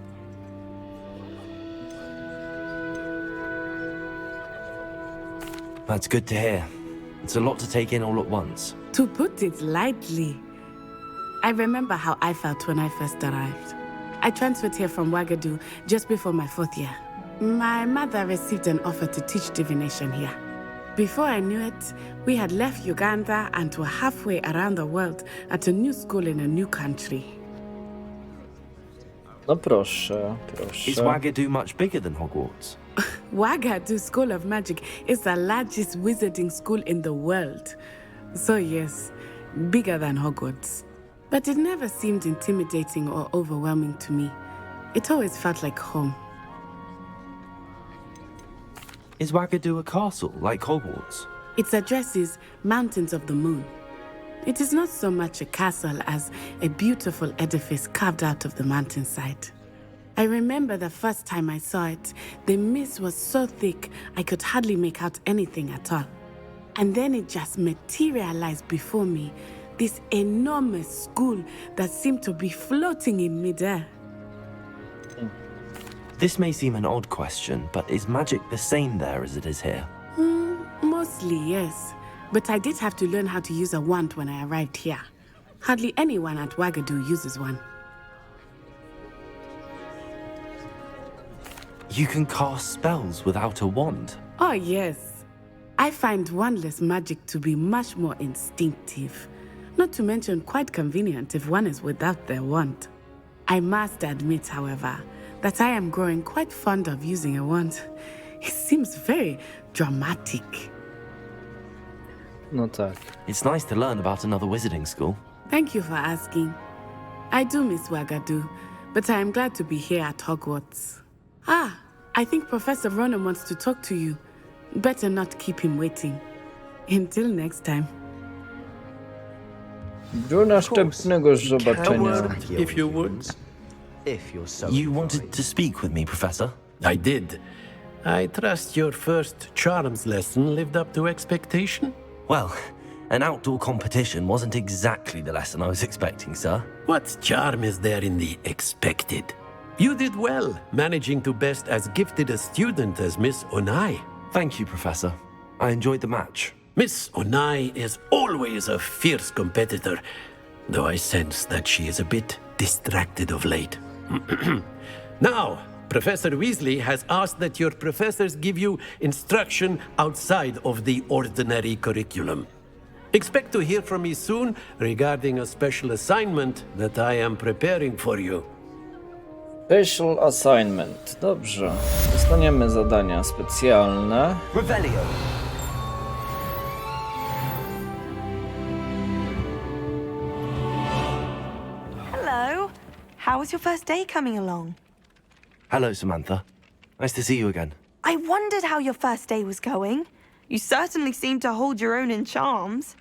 That's good to hear. It's a lot to take in all at once. To put it lightly, I remember how I felt when I first arrived. I transferred here from Ouagadougou just before my 4th year. My mother received an offer to teach divination here. Before I knew it, we had left Uganda and were halfway around the world at a new school in a new country. No proszę. Is Ouagadougou much bigger than Hogwarts? Ouagadougou School of Magic is the largest wizarding school in the world. So yes, bigger than Hogwarts. But it never seemed intimidating or overwhelming to me. It always felt like home. Is Ouagadougou a castle, like Hogwarts? Its address is Mountains of the Moon. It is not so much a castle as a beautiful edifice carved out of the mountainside. I remember the first time I saw it, the mist was so thick I could hardly make out anything at all. And then it just materialized before me, this enormous school that seemed to be floating in midair. This may seem an odd question, but is magic the same there as it is here? Mostly, yes. But I did have to learn how to use a wand when I arrived here. Hardly anyone at Ouagadougou uses one. You can cast spells without a wand? Oh, yes. I find wandless magic to be much more instinctive. Not to mention quite convenient if one is without their wand. I must admit, however, that I am growing quite fond of using a wand. It seems very dramatic. No tak. It's nice to learn about another wizarding school. Thank you for asking. I do miss Ouagadougou, but I am glad to be here at Hogwarts. I think Professor Ronan wants to talk to you. Better not keep him waiting. Until next time. Do następnego zobaczenia. If you would. If you're so You wanted to speak with me, Professor? I did. I trust your first charms lesson lived up to expectation? Well, an outdoor competition wasn't exactly the lesson I was expecting, sir. What charm is there in the expected? You did well, managing to best as gifted a student as Miss Onai. Thank you, Professor. I enjoyed the match. Miss Onai is always a fierce competitor, though I sense that she is a bit distracted of late. Now, Professor Weasley has asked that your professors give you instruction outside of the ordinary curriculum. Expect to hear from me soon regarding a special assignment that I am preparing for you. Special assignment. Dobrze. Dostaniemy zadania specjalne. Revelio! Hello. How was your first day coming along? Hello, Samantha. Nice to see you again. I wondered how your first day was going. You certainly seemed to hold your own in charms.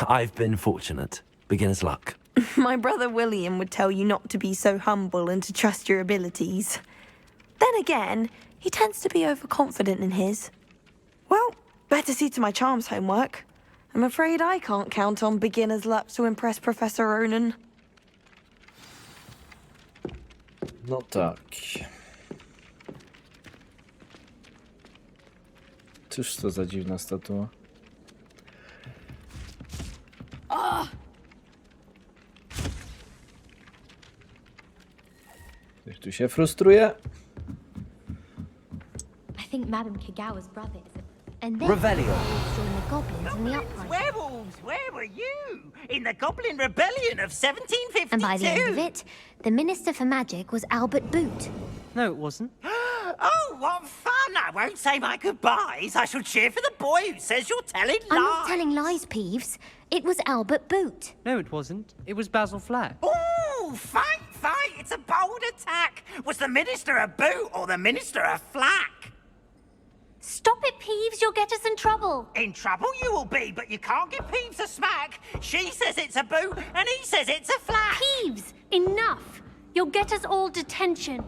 I've been fortunate. Beginner's luck. My brother William would tell you not to be so humble and to trust your abilities. Then again, he tends to be overconfident in his. Well, better see to my charms homework. I'm afraid I can't count on beginner's luck to impress Professor Ronan. No tak. Cóż to za dziwna statua? Ktoś tu się frustruje? I think Madame Kagawa's brother is a... And then Revelio. join the goblins in the uprising. Werewolves, where were you? In the Goblin Rebellion of 1752? And by the end of it, the Minister for Magic was Albert Boot. No, it wasn't. Oh, what fun! I won't say my goodbyes. I shall cheer for the boy who says you're telling lies. I'm not telling lies, Peeves. It was Albert Boot. No, it wasn't. It was Basil Flack. Oh, fight, fight! It's a bold attack. Was the Minister a boot or the Minister a flack? Stop it, Peeves. You'll get us in trouble. In trouble you will be, but you can't give Peeves a smack. She says it's a boot and he says it's a flack. Peeves, enough. You'll get us all detention.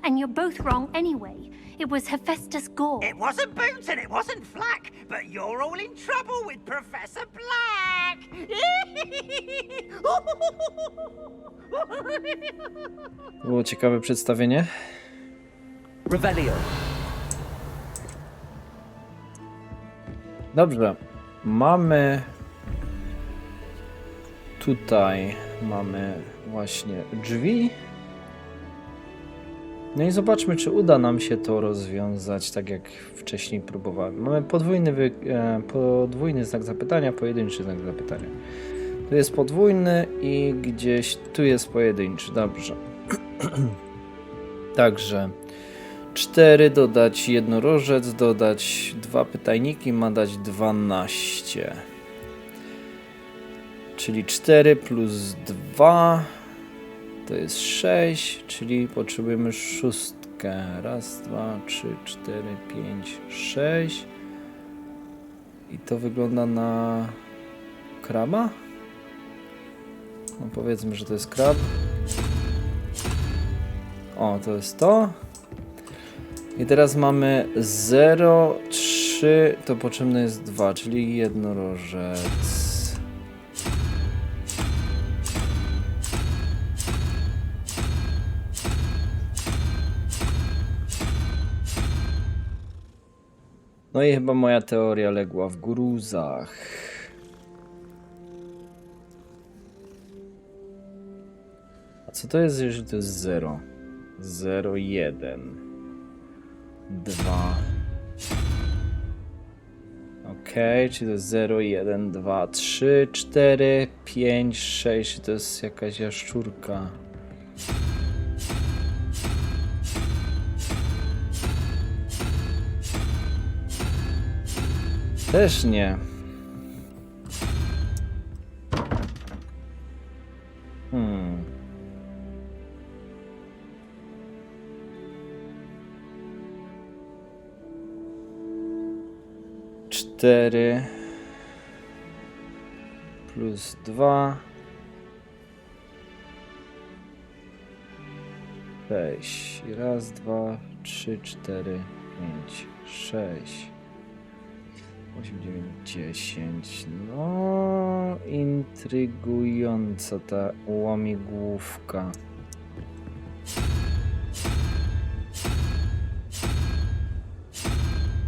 And you're both wrong anyway. It was Hephaestus Gore. It wasn't Boot and it wasn't Flack, but you're all in trouble with Professor Black. Było ciekawe przedstawienie. Revelio. Dobrze. Mamy... Tutaj mamy właśnie drzwi. No i zobaczmy, czy uda nam się to rozwiązać, tak jak wcześniej próbowałem. Mamy podwójny znak zapytania, pojedynczy znak zapytania. Tu jest podwójny i gdzieś tu jest pojedynczy. Dobrze. Także 4 dodać jednorożec, dodać 2 pytajniki ma dać 12. Czyli 4 plus 2 to jest 6, czyli potrzebujemy 6. 1, 2, 3, 4, 5, 6. I to wygląda na kraba? No powiedzmy, że to jest krab. O, to jest to. I teraz mamy 0, 3, to potrzebne jest 2, czyli jednorożec. No i chyba moja teoria legła w gruzach. A co to jest, jeżeli to jest 0? 0, 1, 2. Okej, czyli to jest 0, 1, 2, 3, 4, 5, 6. To jest jakaś jaszczurka. Też nie. Cztery plus 2. 6. 1, 2, 3, 4, 5, 6. 8, 9, 10. No, intrygująca ta łamigłówka.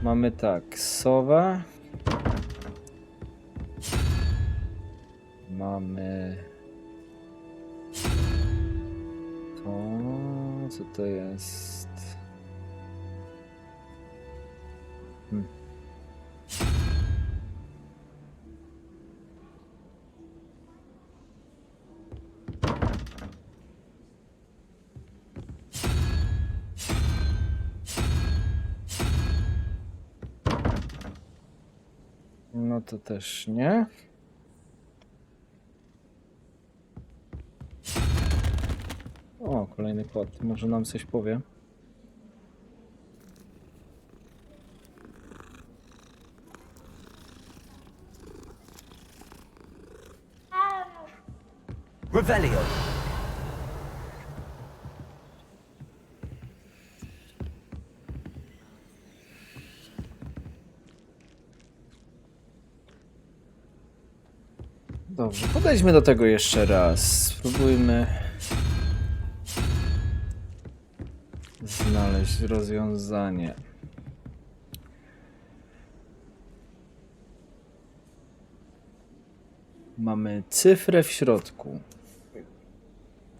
Mamy tak, sowę. Mamy to, co to jest? No to też nie. O, kolejny kod. Może nam coś powie. Revelio. Dobrze, podejdźmy do tego jeszcze raz. Spróbujmy znaleźć rozwiązanie. Mamy cyfrę w środku,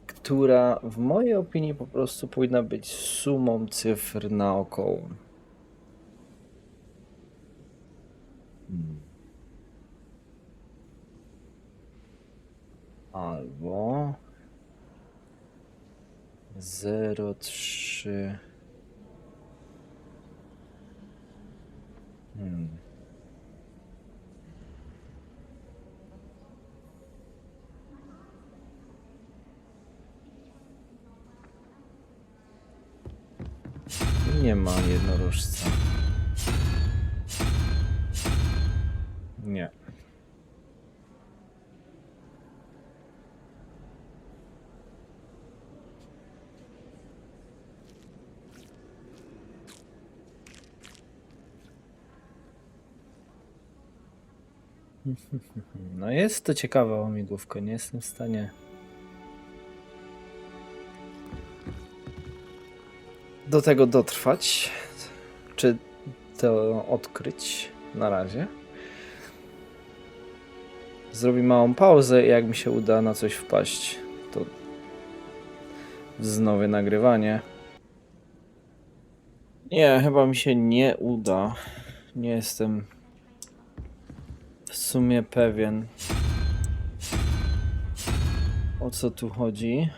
która w mojej opinii po prostu powinna być sumą cyfr naokoło. Albo 0,3. Nie ma jednorożca. Nie. No jest to ciekawa łamigłówka, nie jestem w stanie do tego dotrwać, czy to odkryć na razie. Zrobię małą pauzę i jak mi się uda na coś wpaść, to wznowię nagrywanie. Nie, chyba mi się nie uda. Nie jestem w sumie pewien, o co tu chodzi.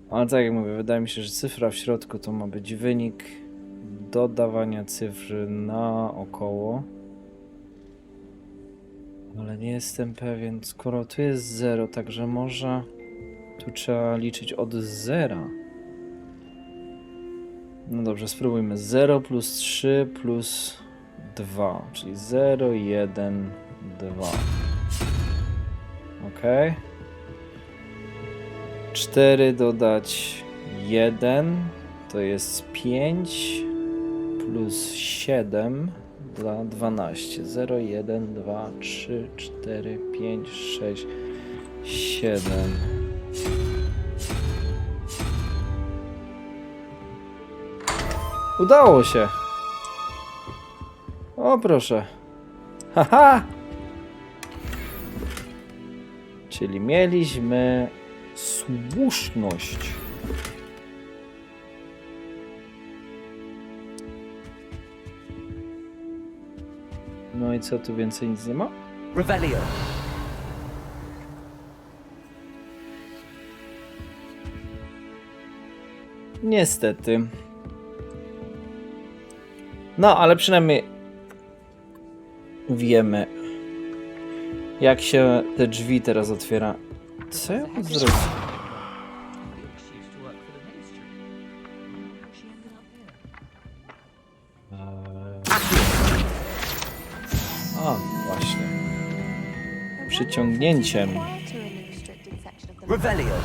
Ale tak jak mówię, wydaje mi się, że cyfra w środku to ma być wynik dodawania cyfr naokoło. Ale nie jestem pewien, skoro tu jest 0, także może tu trzeba liczyć od 0. No dobrze, spróbujmy. 0 plus 3 plus 2, czyli 0, 1, 2. Ok. 4 dodać 1 to jest 5 plus 7 dla 12. 0, 1, 2, 3, 4, 5, 6, 7. Udało się. O proszę. Haha! Czyli mieliśmy słuszność. No i co, tu więcej nic nie ma? Revelio. Niestety. No, ale przynajmniej wiemy, jak się te drzwi teraz otwiera. Co ja mam zrobić? A, właśnie. Przyciągnięciem. Revelio.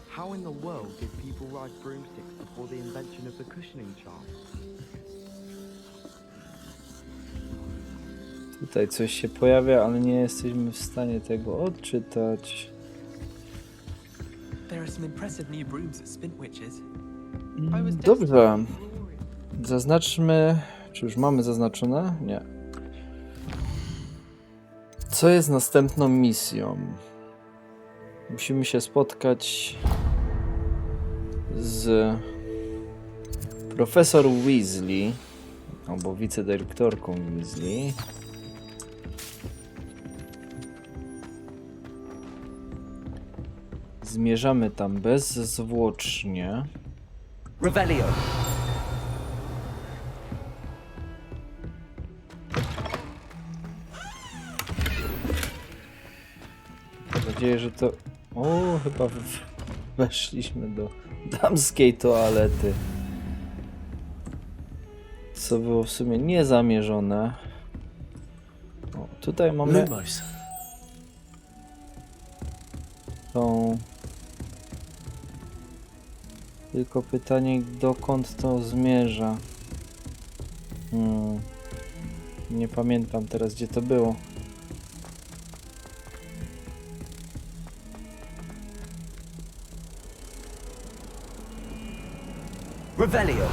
How in the world did people ride broomsticks before the invention of the cushioning charm? Tutaj coś się pojawia, ale nie jesteśmy w stanie tego odczytać. Dobrze. Zaznaczmy. Czy już mamy zaznaczone? Nie. Co jest następną misją? Musimy się spotkać z profesor Weasley, albo wicedyrektorką Weasley. Zmierzamy tam bezzwłocznie. Revelio. Mam nadzieję, że to... O, chyba weszliśmy do damskiej toalety. Co było w sumie niezamierzone. O, Tutaj mamy Lumos. tą... Tylko pytanie, dokąd to zmierza? Nie pamiętam teraz, gdzie to było. Revelio.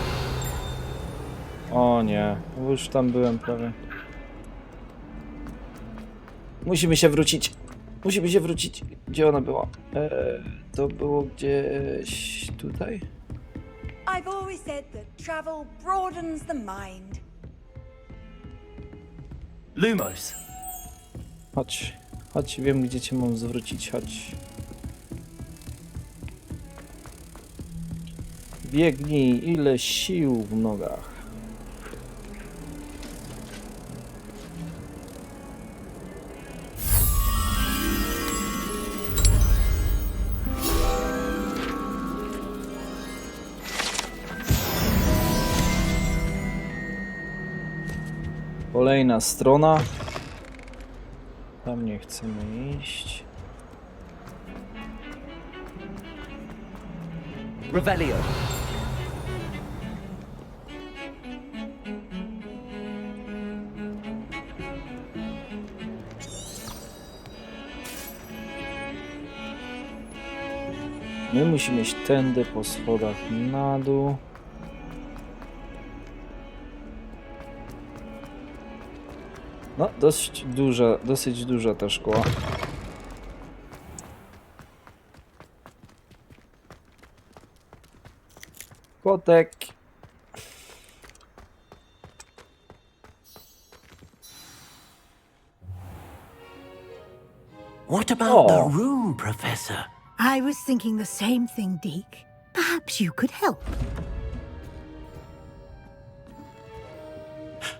O nie, już tam byłem prawie. Musimy się wrócić. Musimy się wrócić. Gdzie ona była? To było gdzieś tutaj? I've always said that travel broadens the mind. Lumos. Chodź. Chodź, wiem gdzie cię mam zwrócić. Chodź. Biegnij, ile sił w nogach. Kolejna strona. Tam nie chcemy iść. Revelio. My musimy iść tędy po schodach na dół. No, dosyć duża ta szkoła. Kotek. What about the room, Professor? I was thinking the same thing, Deke. Perhaps you could help.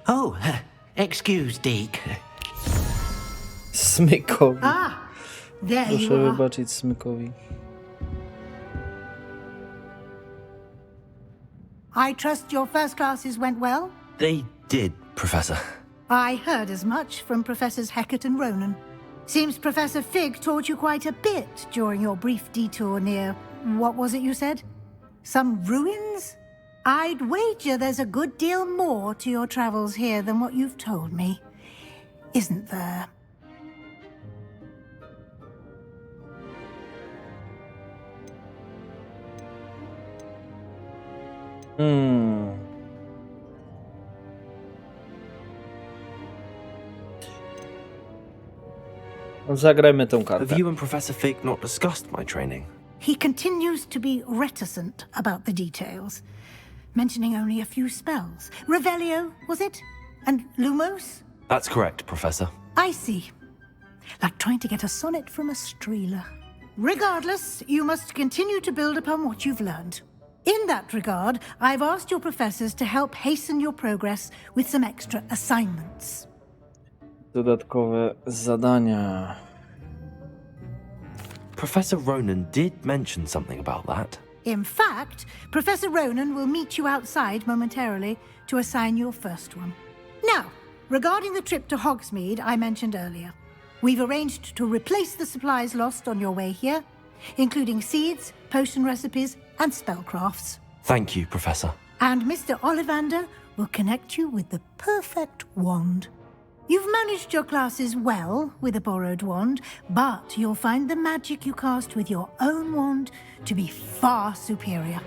Oh, excuse, Deke. Smykowi. Ah, there you Proszę are. wybaczyć Smykowi. I trust your first classes went well? They did, Professor. I heard as much from Professors Hecat and Ronan. Seems Professor Fig taught you quite a bit during your brief detour near... what was it you said? Some ruins? I'd wager there's a good deal more to your travels here than what you've told me. Isn't there? Zagrajmy tą kartę. Have you and Professor Fig not discussed my training? He continues to be reticent about the details, mentioning only a few spells. Revelio, was it? And Lumos? That's correct, Professor. I see. Like trying to get a sonnet from a streeler. Regardless, you must continue to build upon what you've learned. In that regard, I've asked your professors to help hasten your progress with some extra assignments. Dodatkowe zadania. Professor Ronan did mention something about that. In fact, Professor Ronan will meet you outside momentarily to assign your first one. Now, regarding the trip to Hogsmeade I mentioned earlier, we've arranged to replace the supplies lost on your way here, including seeds, potion recipes, and spellcrafts. Thank you, Professor. And Mr. Ollivander will connect you with the perfect wand. You've managed your classes well with a borrowed wand, but you'll find the magic you cast with your own wand to be far superior.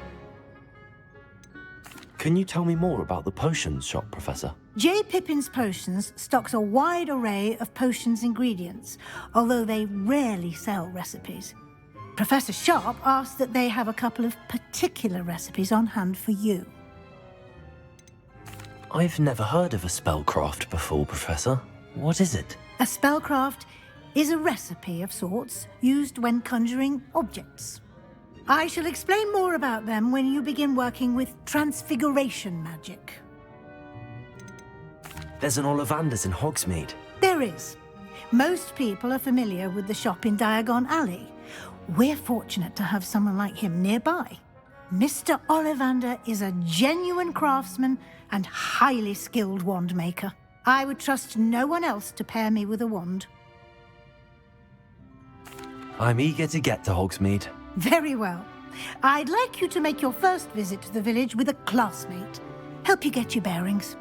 Can you tell me more about the potions shop, Professor? J. Pippin's Potions stocks a wide array of potions ingredients, although they rarely sell recipes. Professor Sharp asked that they have a couple of particular recipes on hand for you. I've never heard of a spellcraft before, Professor. What is it? A spellcraft is a recipe of sorts used when conjuring objects. I shall explain more about them when you begin working with transfiguration magic. There's an Ollivander's in Hogsmeade. There is. Most people are familiar with the shop in Diagon Alley. We're fortunate to have someone like him nearby. Mr. Ollivander is a genuine craftsman and highly skilled wand maker. I would trust no one else to pair me with a wand. I'm eager to get to Hogsmeade. Very well. I'd like you to make your first visit to the village with a classmate. Help you get your bearings.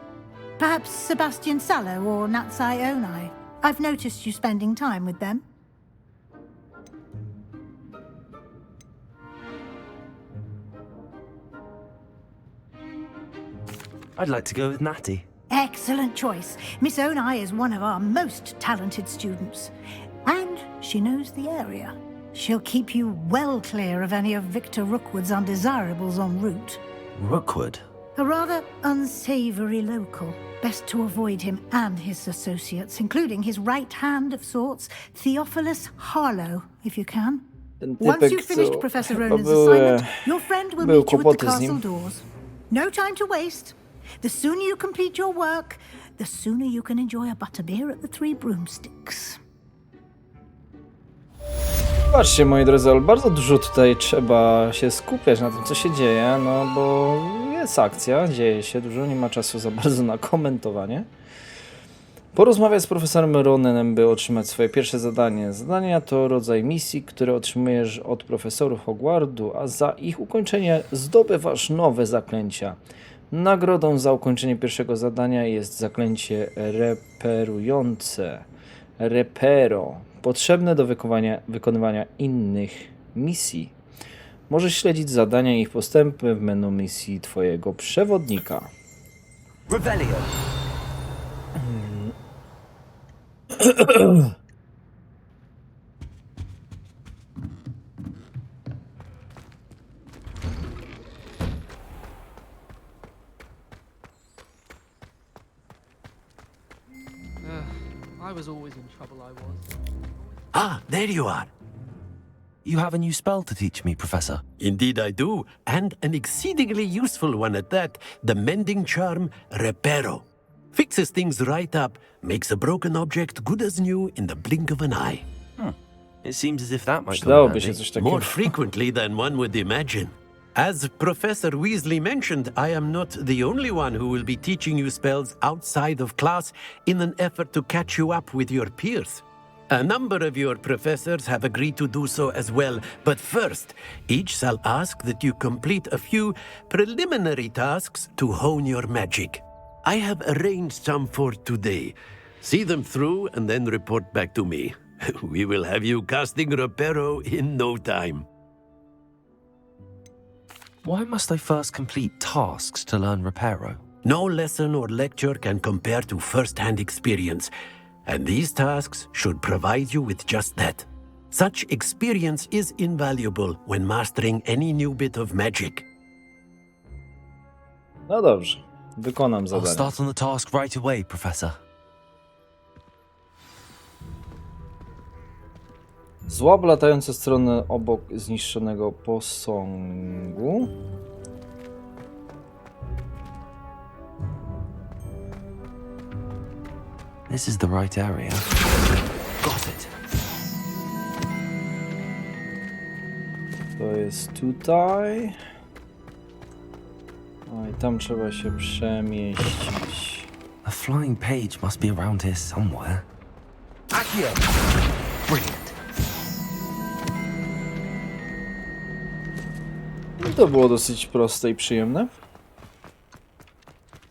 Perhaps Sebastian Sallow or Natsai Onai. I've noticed you spending time with them. I'd like to go with Natty. Excellent choice. Miss Onai is one of our most talented students. And she knows the area. She'll keep you well clear of any of Victor Rookwood's undesirables en route. Rookwood? A rather unsavory local. Best to avoid him and his associates, including his right hand of sorts, Theophilus Harlow, if you can. Once you've finished Professor Ronan's assignment, your friend will meet you at the castle doors. No time to waste. The sooner you complete your work, the sooner you can enjoy a butterbeer at the Three Broomsticks. Patrzcie, moi drodzy, ale bardzo dużo tutaj trzeba się skupiać na tym, co się dzieje, no bo jest akcja, dzieje się dużo, nie ma czasu za bardzo na komentowanie. Porozmawiać z profesorem Ronanem, by otrzymać swoje pierwsze zadanie. Zadania to rodzaj misji, które otrzymujesz od profesorów Hogwartu, a za ich ukończenie zdobywasz nowe zaklęcia. Nagrodą za ukończenie pierwszego zadania jest zaklęcie reperujące. Repero. Potrzebne do wykonywania innych misji. Możesz śledzić zadania i ich postępy w menu misji twojego przewodnika. Revelio. I was always in trouble, I was. Ah, there you are. You have a new spell to teach me, Professor. Indeed I do, and an exceedingly useful one at that, the mending charm Repero. Fixes things right up, makes a broken object good as new in the blink of an eye. It seems as if that might come in handy. More frequently than one would imagine. As Professor Weasley mentioned, I am not the only one who will be teaching you spells outside of class in an effort to catch you up with your peers. A number of your professors have agreed to do so as well, but first, each shall ask that you complete a few preliminary tasks to hone your magic. I have arranged some for today. See them through and then report back to me. We will have you casting Repero in no time. Why must I first complete tasks to learn Repero? No lesson or lecture can compare to first-hand experience, and these tasks should provide you with just that. Such experience is invaluable when mastering any new bit of magic. No dobrze, wykonam I'll zadanie. start on the task right away, Professor. Złap latające strony obok zniszczonego posągu. This is the right area. Got it. To jest tutaj. No i tam trzeba się przemieścić. A flying page must be around here somewhere. Accio! Brilliant. To było dosyć proste i przyjemne.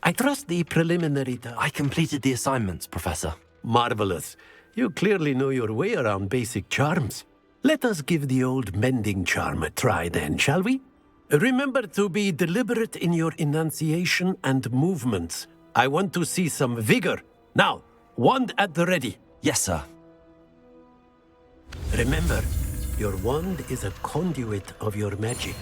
I trust the preliminary I completed the assignments, Professor. Marvelous. You clearly know your way around basic charms. Let us give the old mending charm a try then, shall we? Remember to be deliberate in your enunciation and movements. I want to see some vigor. Now, wand at the ready. Yes, sir. Remember, your wand is a conduit of your magic.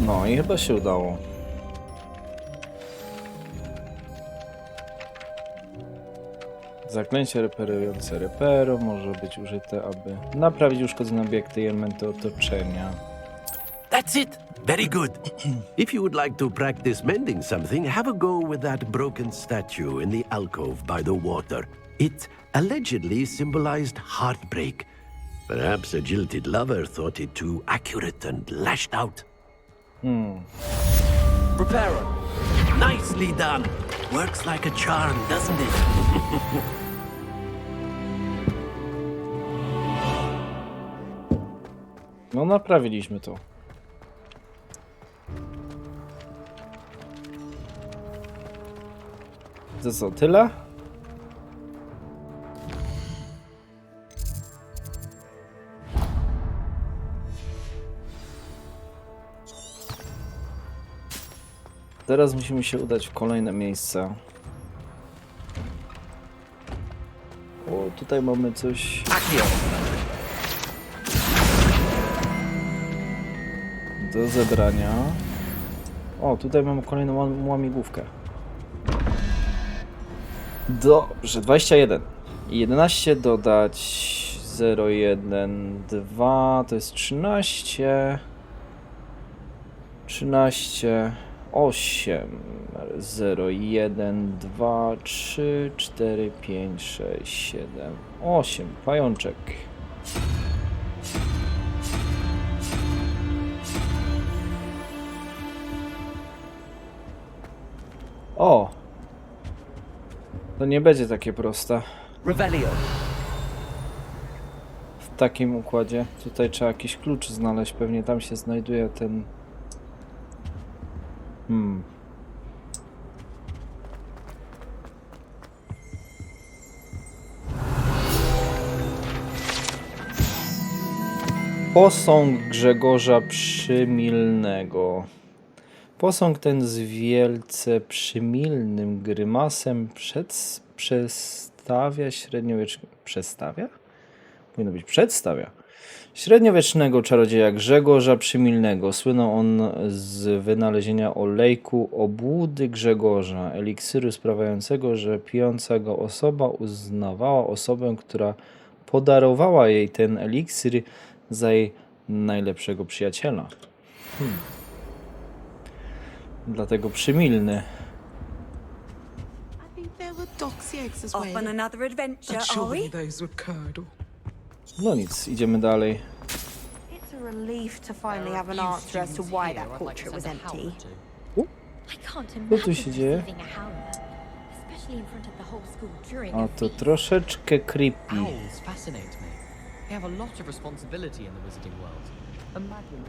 No i chyba się udało. Zaklęcie reperujące repero może być użyte, aby naprawić uszkodzone obiekty i elementy otoczenia. That's it. Very good. If you would like to practice mending something, have a go with that broken statue in the alcove by the water. It allegedly symbolized heartbreak. Perhaps a jilted lover thought it too accurate and lashed out. Reparo. Nicely done. Works like a charm, doesn't it? No, naprawiliśmy to. To co, tyle? Teraz musimy się udać w kolejne miejsca. O, tutaj mamy coś... do zebrania. O, tutaj mamy kolejną łamigłówkę. Dobrze, 21. 11 dodać 0, 1, 2 to jest 13. 13, 8, 0, 1, 2, 3, 4, 5, 6, 7, 8. Pajączek. O! To nie będzie takie proste. W takim układzie. Tutaj trzeba jakiś klucz znaleźć. Pewnie tam się znajduje ten... Posąg Grzegorza Przymilnego. Posąg ten z wielce przymilnym grymasem przedstawia średniowiecznego czarodzieja Grzegorza Przymilnego. Słynął on z wynalezienia olejku obłudy Grzegorza, eliksiru sprawiającego, że pijąca go osoba uznawała osobę, która podarowała jej ten eliksir, za jej najlepszego przyjaciela. Dlatego przymilny. Off on another adventure, are we? No nic, idziemy dalej. It's a relief to finally have an answer as to why that portrait was empty. Co tu się dzieje? A to troszeczkę creepy. Owls fascinate me. They have a lot of responsibility in the wizarding world. Imagine.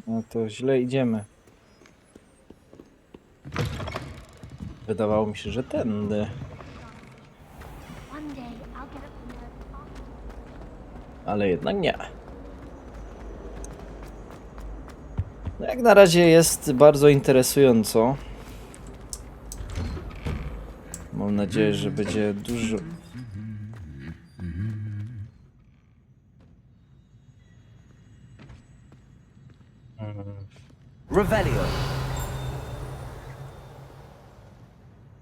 No to źle idziemy. Wydawało mi się, że tędy. Ale jednak nie. No jak na razie jest bardzo interesująco. Mam nadzieję, że będzie dużo... Revelio.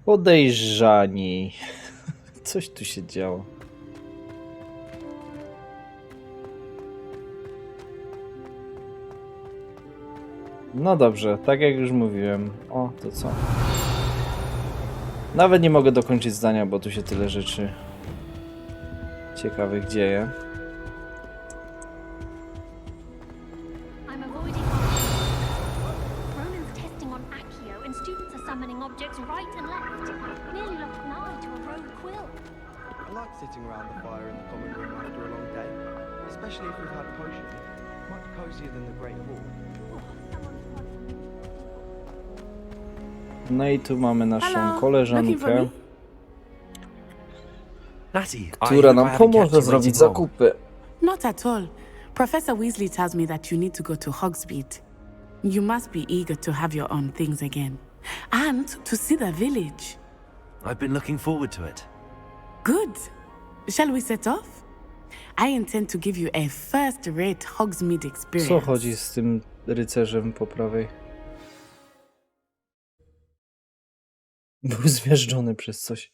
Podejrzani. Coś tu się działo. No dobrze, tak jak już mówiłem. O, to co? Nawet nie mogę dokończyć zdania, bo tu się tyle rzeczy ciekawych dzieje. Sitting around the fire in the common room after a long day, especially if we've had potion. Much cozier than the Great Hall. No i tu mamy naszą koleżankę, która nam pomoże zrobić zakupy. Not at all. Professor Weasley tells me that you need to go to Hogsmeade. You must be eager to have your own things again. And to see the village. I've been looking forward to it. Good. Shall we set off? I intend to give you a first-rate Hogsmeade experience. Co chodzi z tym rycerzem po prawej? Był zmiażdżony przez coś.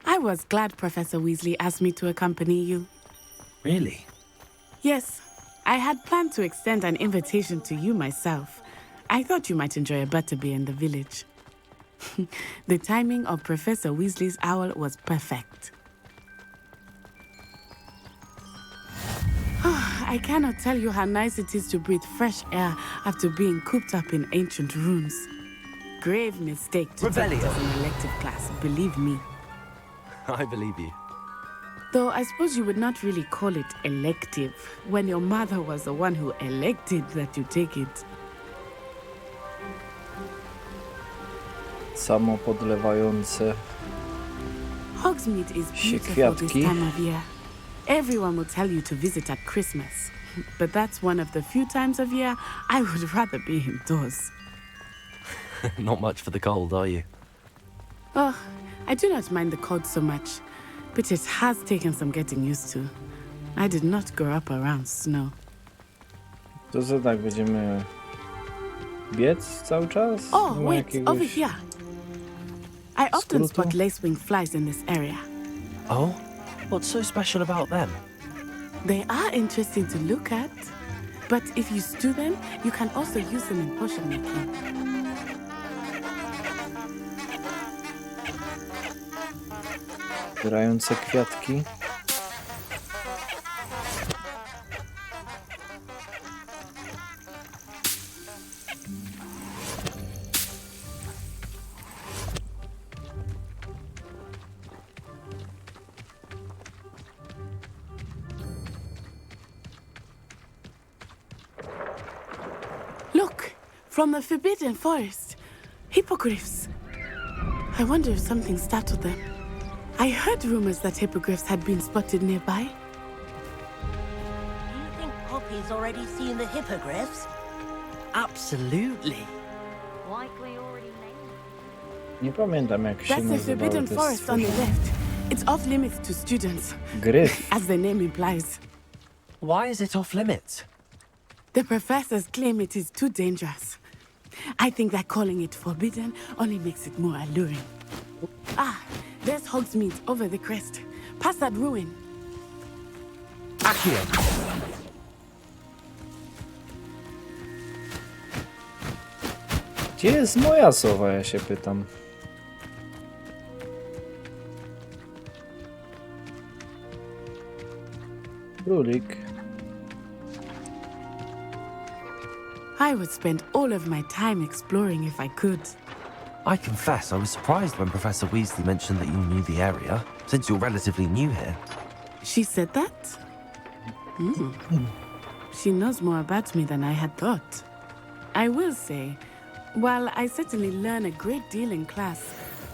I was glad Professor Weasley asked me to accompany you. Really? Yes, I had planned to extend an invitation to you myself. I thought you might enjoy a butterbeer in the village. The timing of Professor Weasley's owl was perfect. I cannot tell you how nice it is to breathe fresh air after being cooped up in ancient rooms. Grave mistake to take it as an elective class, believe me. I believe you. Though I suppose you would not really call it elective when your mother was the one who elected that you take it. Samopodlewające Hogsmeade is się beautiful this kwiatki. time of year. Everyone will tell you to visit at Christmas, but that's one of the few times of year I would rather be indoors. Not much for the cold, are you? Oh, I do not mind the cold so much, but it has taken some getting used to. I did not grow up around snow. To co tak, będziemy biec cały czas? Oh, Nie ma wait, jakiegoś over here. I often skrótu? spot lacewing flies in this area. Oh? What's so special about them? They are interesting to look at, but if you stew them, you can also use them in potion making. zbierające kwiatki. Look, from the Forbidden Forest. Hippogriffs. I wonder if something startled them. I heard rumors that hippogriffs had been spotted nearby. Do you think Poppy's already seen the hippogriffs? Absolutely. Like we already named. Nie pamiętam jak się That's the nazywały Forbidden te Forest on the stworzenia. left. It's off limits to students. Gryf. As the name implies. Why is it off limits? The professors claim it is too dangerous. I think that calling it forbidden only makes it more alluring. Ah, there's Hogsmeade over the crest. Past that ruin. Accio. Gdzie jest moja sowa, ja się pytam. Królik. I would spend all of my time exploring if I could. I confess I was surprised when Professor Weasley mentioned that you knew the area, since you're relatively new here. She said that? She knows more about me than I had thought. I will say, while I certainly learn a great deal in class,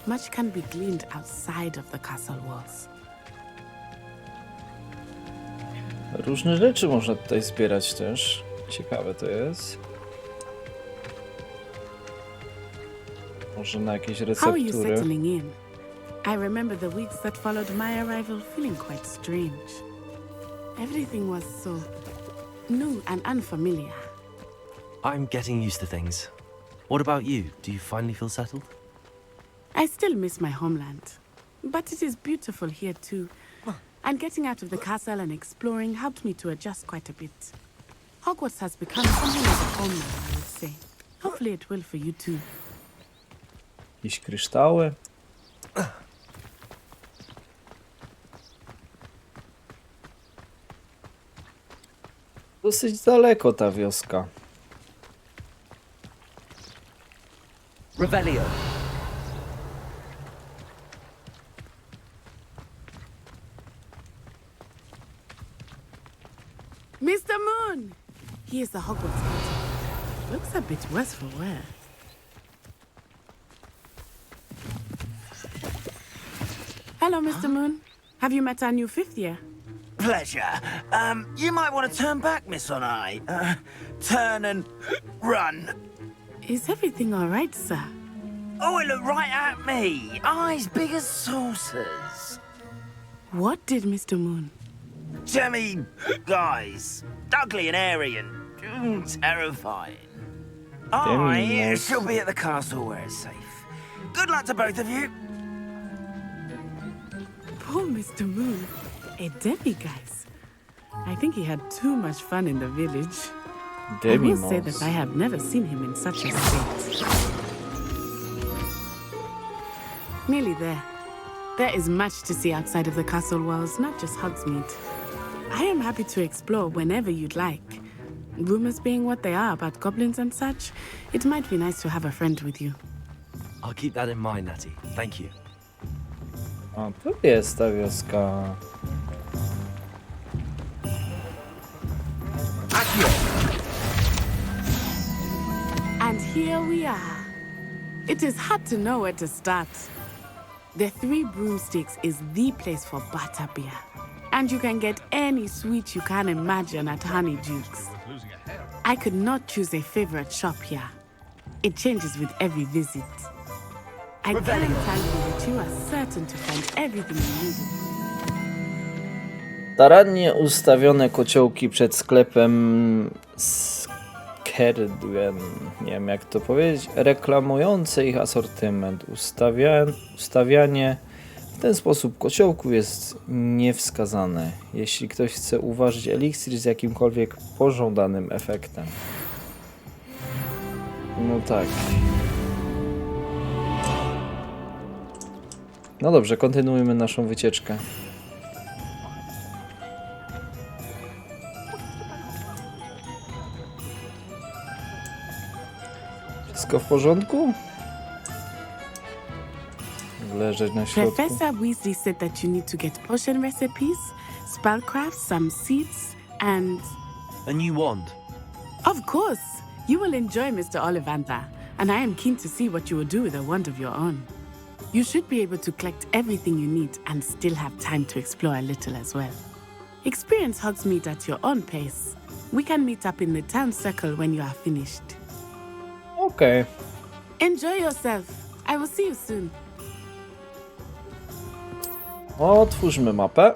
much can be gleaned outside of the castle walls. Różne rzeczy można tutaj zbierać też. Ciekawe to jest. Może na jakieś How are you receptury. settling in? I remember the weeks that followed my arrival feeling quite strange. Everything was so new and unfamiliar. I'm getting used to things. What about you? Do you finally feel settled? I still miss my homeland, but it is beautiful here too. And getting out of the castle and exploring helped me to adjust quite a bit. Hogwarts has become something like a home now, I would say. Hopefully it will for you too. Jakieś kryształy. Dosyć daleko ta wioska. Revelio. Mr. Moon! He is the Hogwarts Hunter. Looks a bit worse for wear. Hello, Mr. Moon. Have you met our new fifth year? pleasure. You might want to turn back, Miss Onai. Turn and run. Is everything all right, sir? Oh, it looked right at me. Eyes big as saucers. What did Mr. Moon? Jemmy, guys. Ugly and airy and terrifying. She'll be at the castle where it's safe. Good luck to both of you. Poor Mr. Moon. A demiguise. I think he had too much fun in the village. I will say that I have never seen him in such a state. Nearly there. There is much to see outside of the castle walls, not just Hogsmeade. I am happy to explore whenever you'd like. Rumors being what they are about goblins and such, it might be nice to have a friend with you. I'll keep that in mind, Natty. Thank you. A tu jest ta wioska. And here we are. It is hard to know where to start. The Three Broomsticks is the place for butterbeer. And you can get any sweet you can imagine at Honeyduke's. I could not choose a favorite shop here. It changes with every visit. I can tell you that you are certain to find everything you need. Starannie ustawione kociołki przed sklepem Skerduen, nie wiem jak to powiedzieć, reklamujące ich asortyment. Ustawianie w ten sposób kociołków jest niewskazane, jeśli ktoś chce uważać eliksir z jakimkolwiek pożądanym efektem. No tak. No dobrze, kontynuujmy naszą wycieczkę. Wszystko w porządku? Leżeć na środku. Professor Weasley said that you need to get potion recipes, spellcraft, some seeds, and... A new wand. Of course! You will enjoy Mr. Ollivander, and I am keen to see what you will do with a wand of your own. You should be able to collect everything you need and still have time to explore a little as well. Experience Hogsmeade at your own pace. We can meet up in the town circle when you are finished. Okay. Enjoy yourself. I will see you soon. Otwórzmy mapę.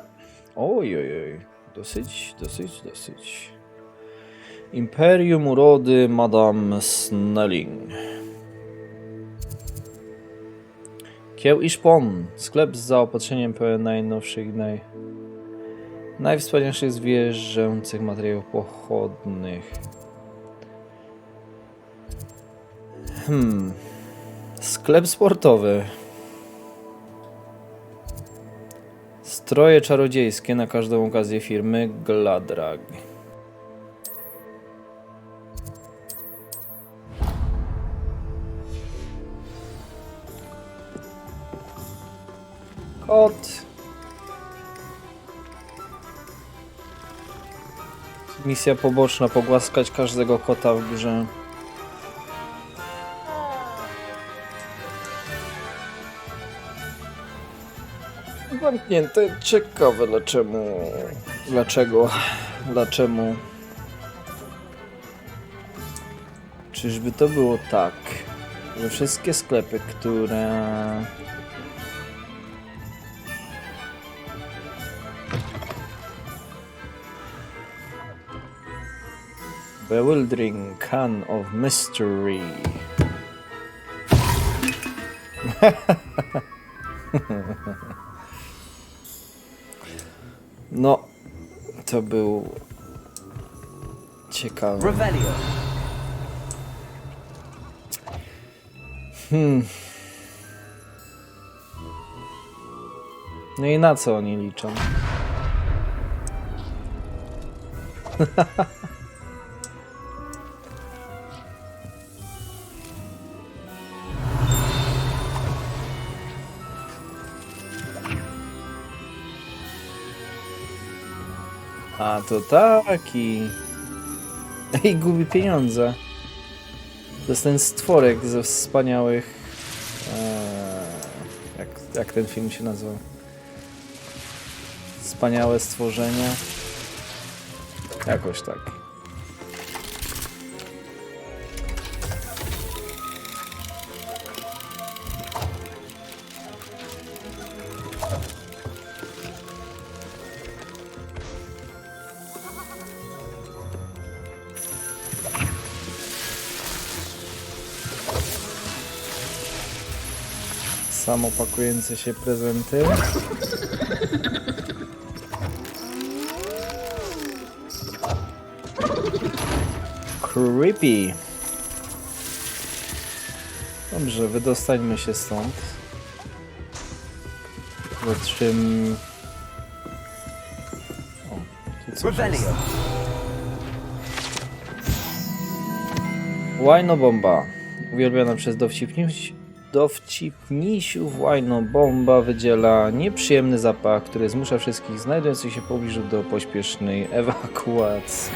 Ojojoj. Dosyć. Imperium Urody Madame Snelling. Kieł i szpon. Sklep z zaopatrzeniem pełen najnowszych najwspanialszych zwierzęcych materiałów pochodnych. Sklep sportowy. Stroje czarodziejskie na każdą okazję firmy Gladrag. Kot. Misja poboczna, pogłaskać każdego kota w grze. Zamknięte. Ciekawe dlaczego? Czyżby to było tak, że wszystkie sklepy, które... Bewildering Can of Mystery. No, to był ciekawy. No i na co oni liczą? A to taki. I gubi pieniądze. To jest ten stworek ze wspaniałych. Jak ten film się nazywał? Wspaniałe stworzenie. Jakoś tak. Samopakujące się prezenty. Creepy. Dobrze, wydostańmy się stąd. Za czym... O, tu coś jest. Łajnobomba. Uwielbiona przez dowcipnisiów łajnobomba wydziela nieprzyjemny zapach, który zmusza wszystkich znajdujących się w pobliżu do pośpiesznej ewakuacji.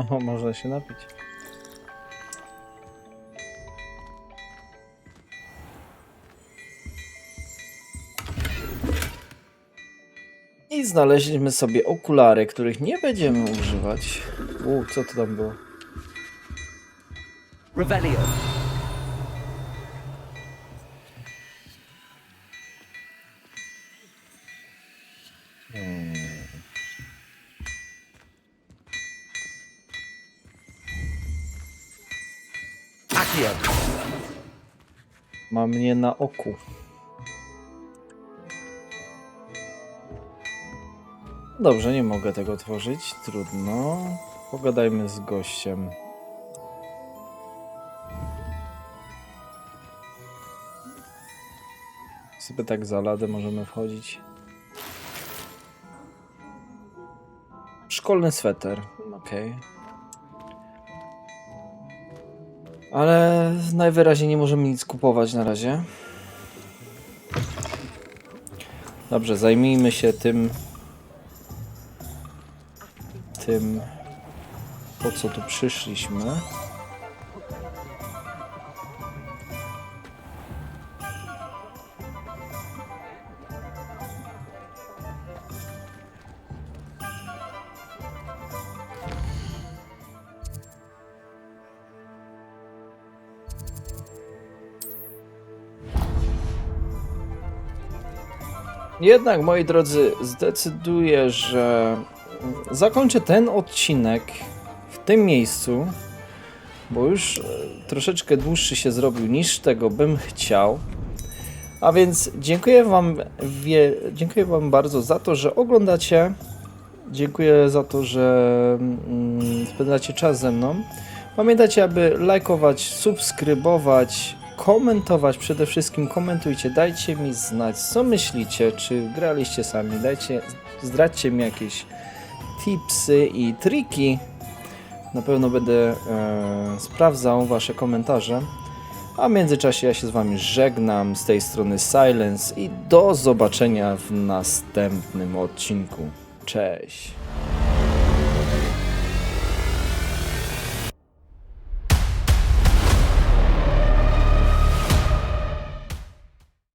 O, można się napić. I znaleźliśmy sobie okulary, których nie będziemy używać. Co to tam było? Revelio. Ma mnie na oku. Dobrze, nie mogę tego otworzyć. Trudno. Pogadajmy z gościem. Sobie tak za ladę możemy wchodzić. Szkolny sweter. Okej. Ale najwyraźniej nie możemy nic kupować na razie. Dobrze, zajmijmy się tym, po co tu przyszliśmy. Jednak, moi drodzy, zdecyduję, że zakończę ten odcinek w tym miejscu, bo już troszeczkę dłuższy się zrobił niż tego bym chciał. A więc dziękuję wam bardzo za to, że oglądacie. Dziękuję za to, że spędzacie czas ze mną. Pamiętajcie, aby lajkować, subskrybować, komentować. Przede wszystkim komentujcie, dajcie mi znać, co myślicie, czy graliście sami, zdradźcie mi jakieś tipsy i triki. Na pewno będę sprawdzał wasze komentarze. A w międzyczasie ja się z wami żegnam, z tej strony Silence i do zobaczenia w następnym odcinku. Cześć!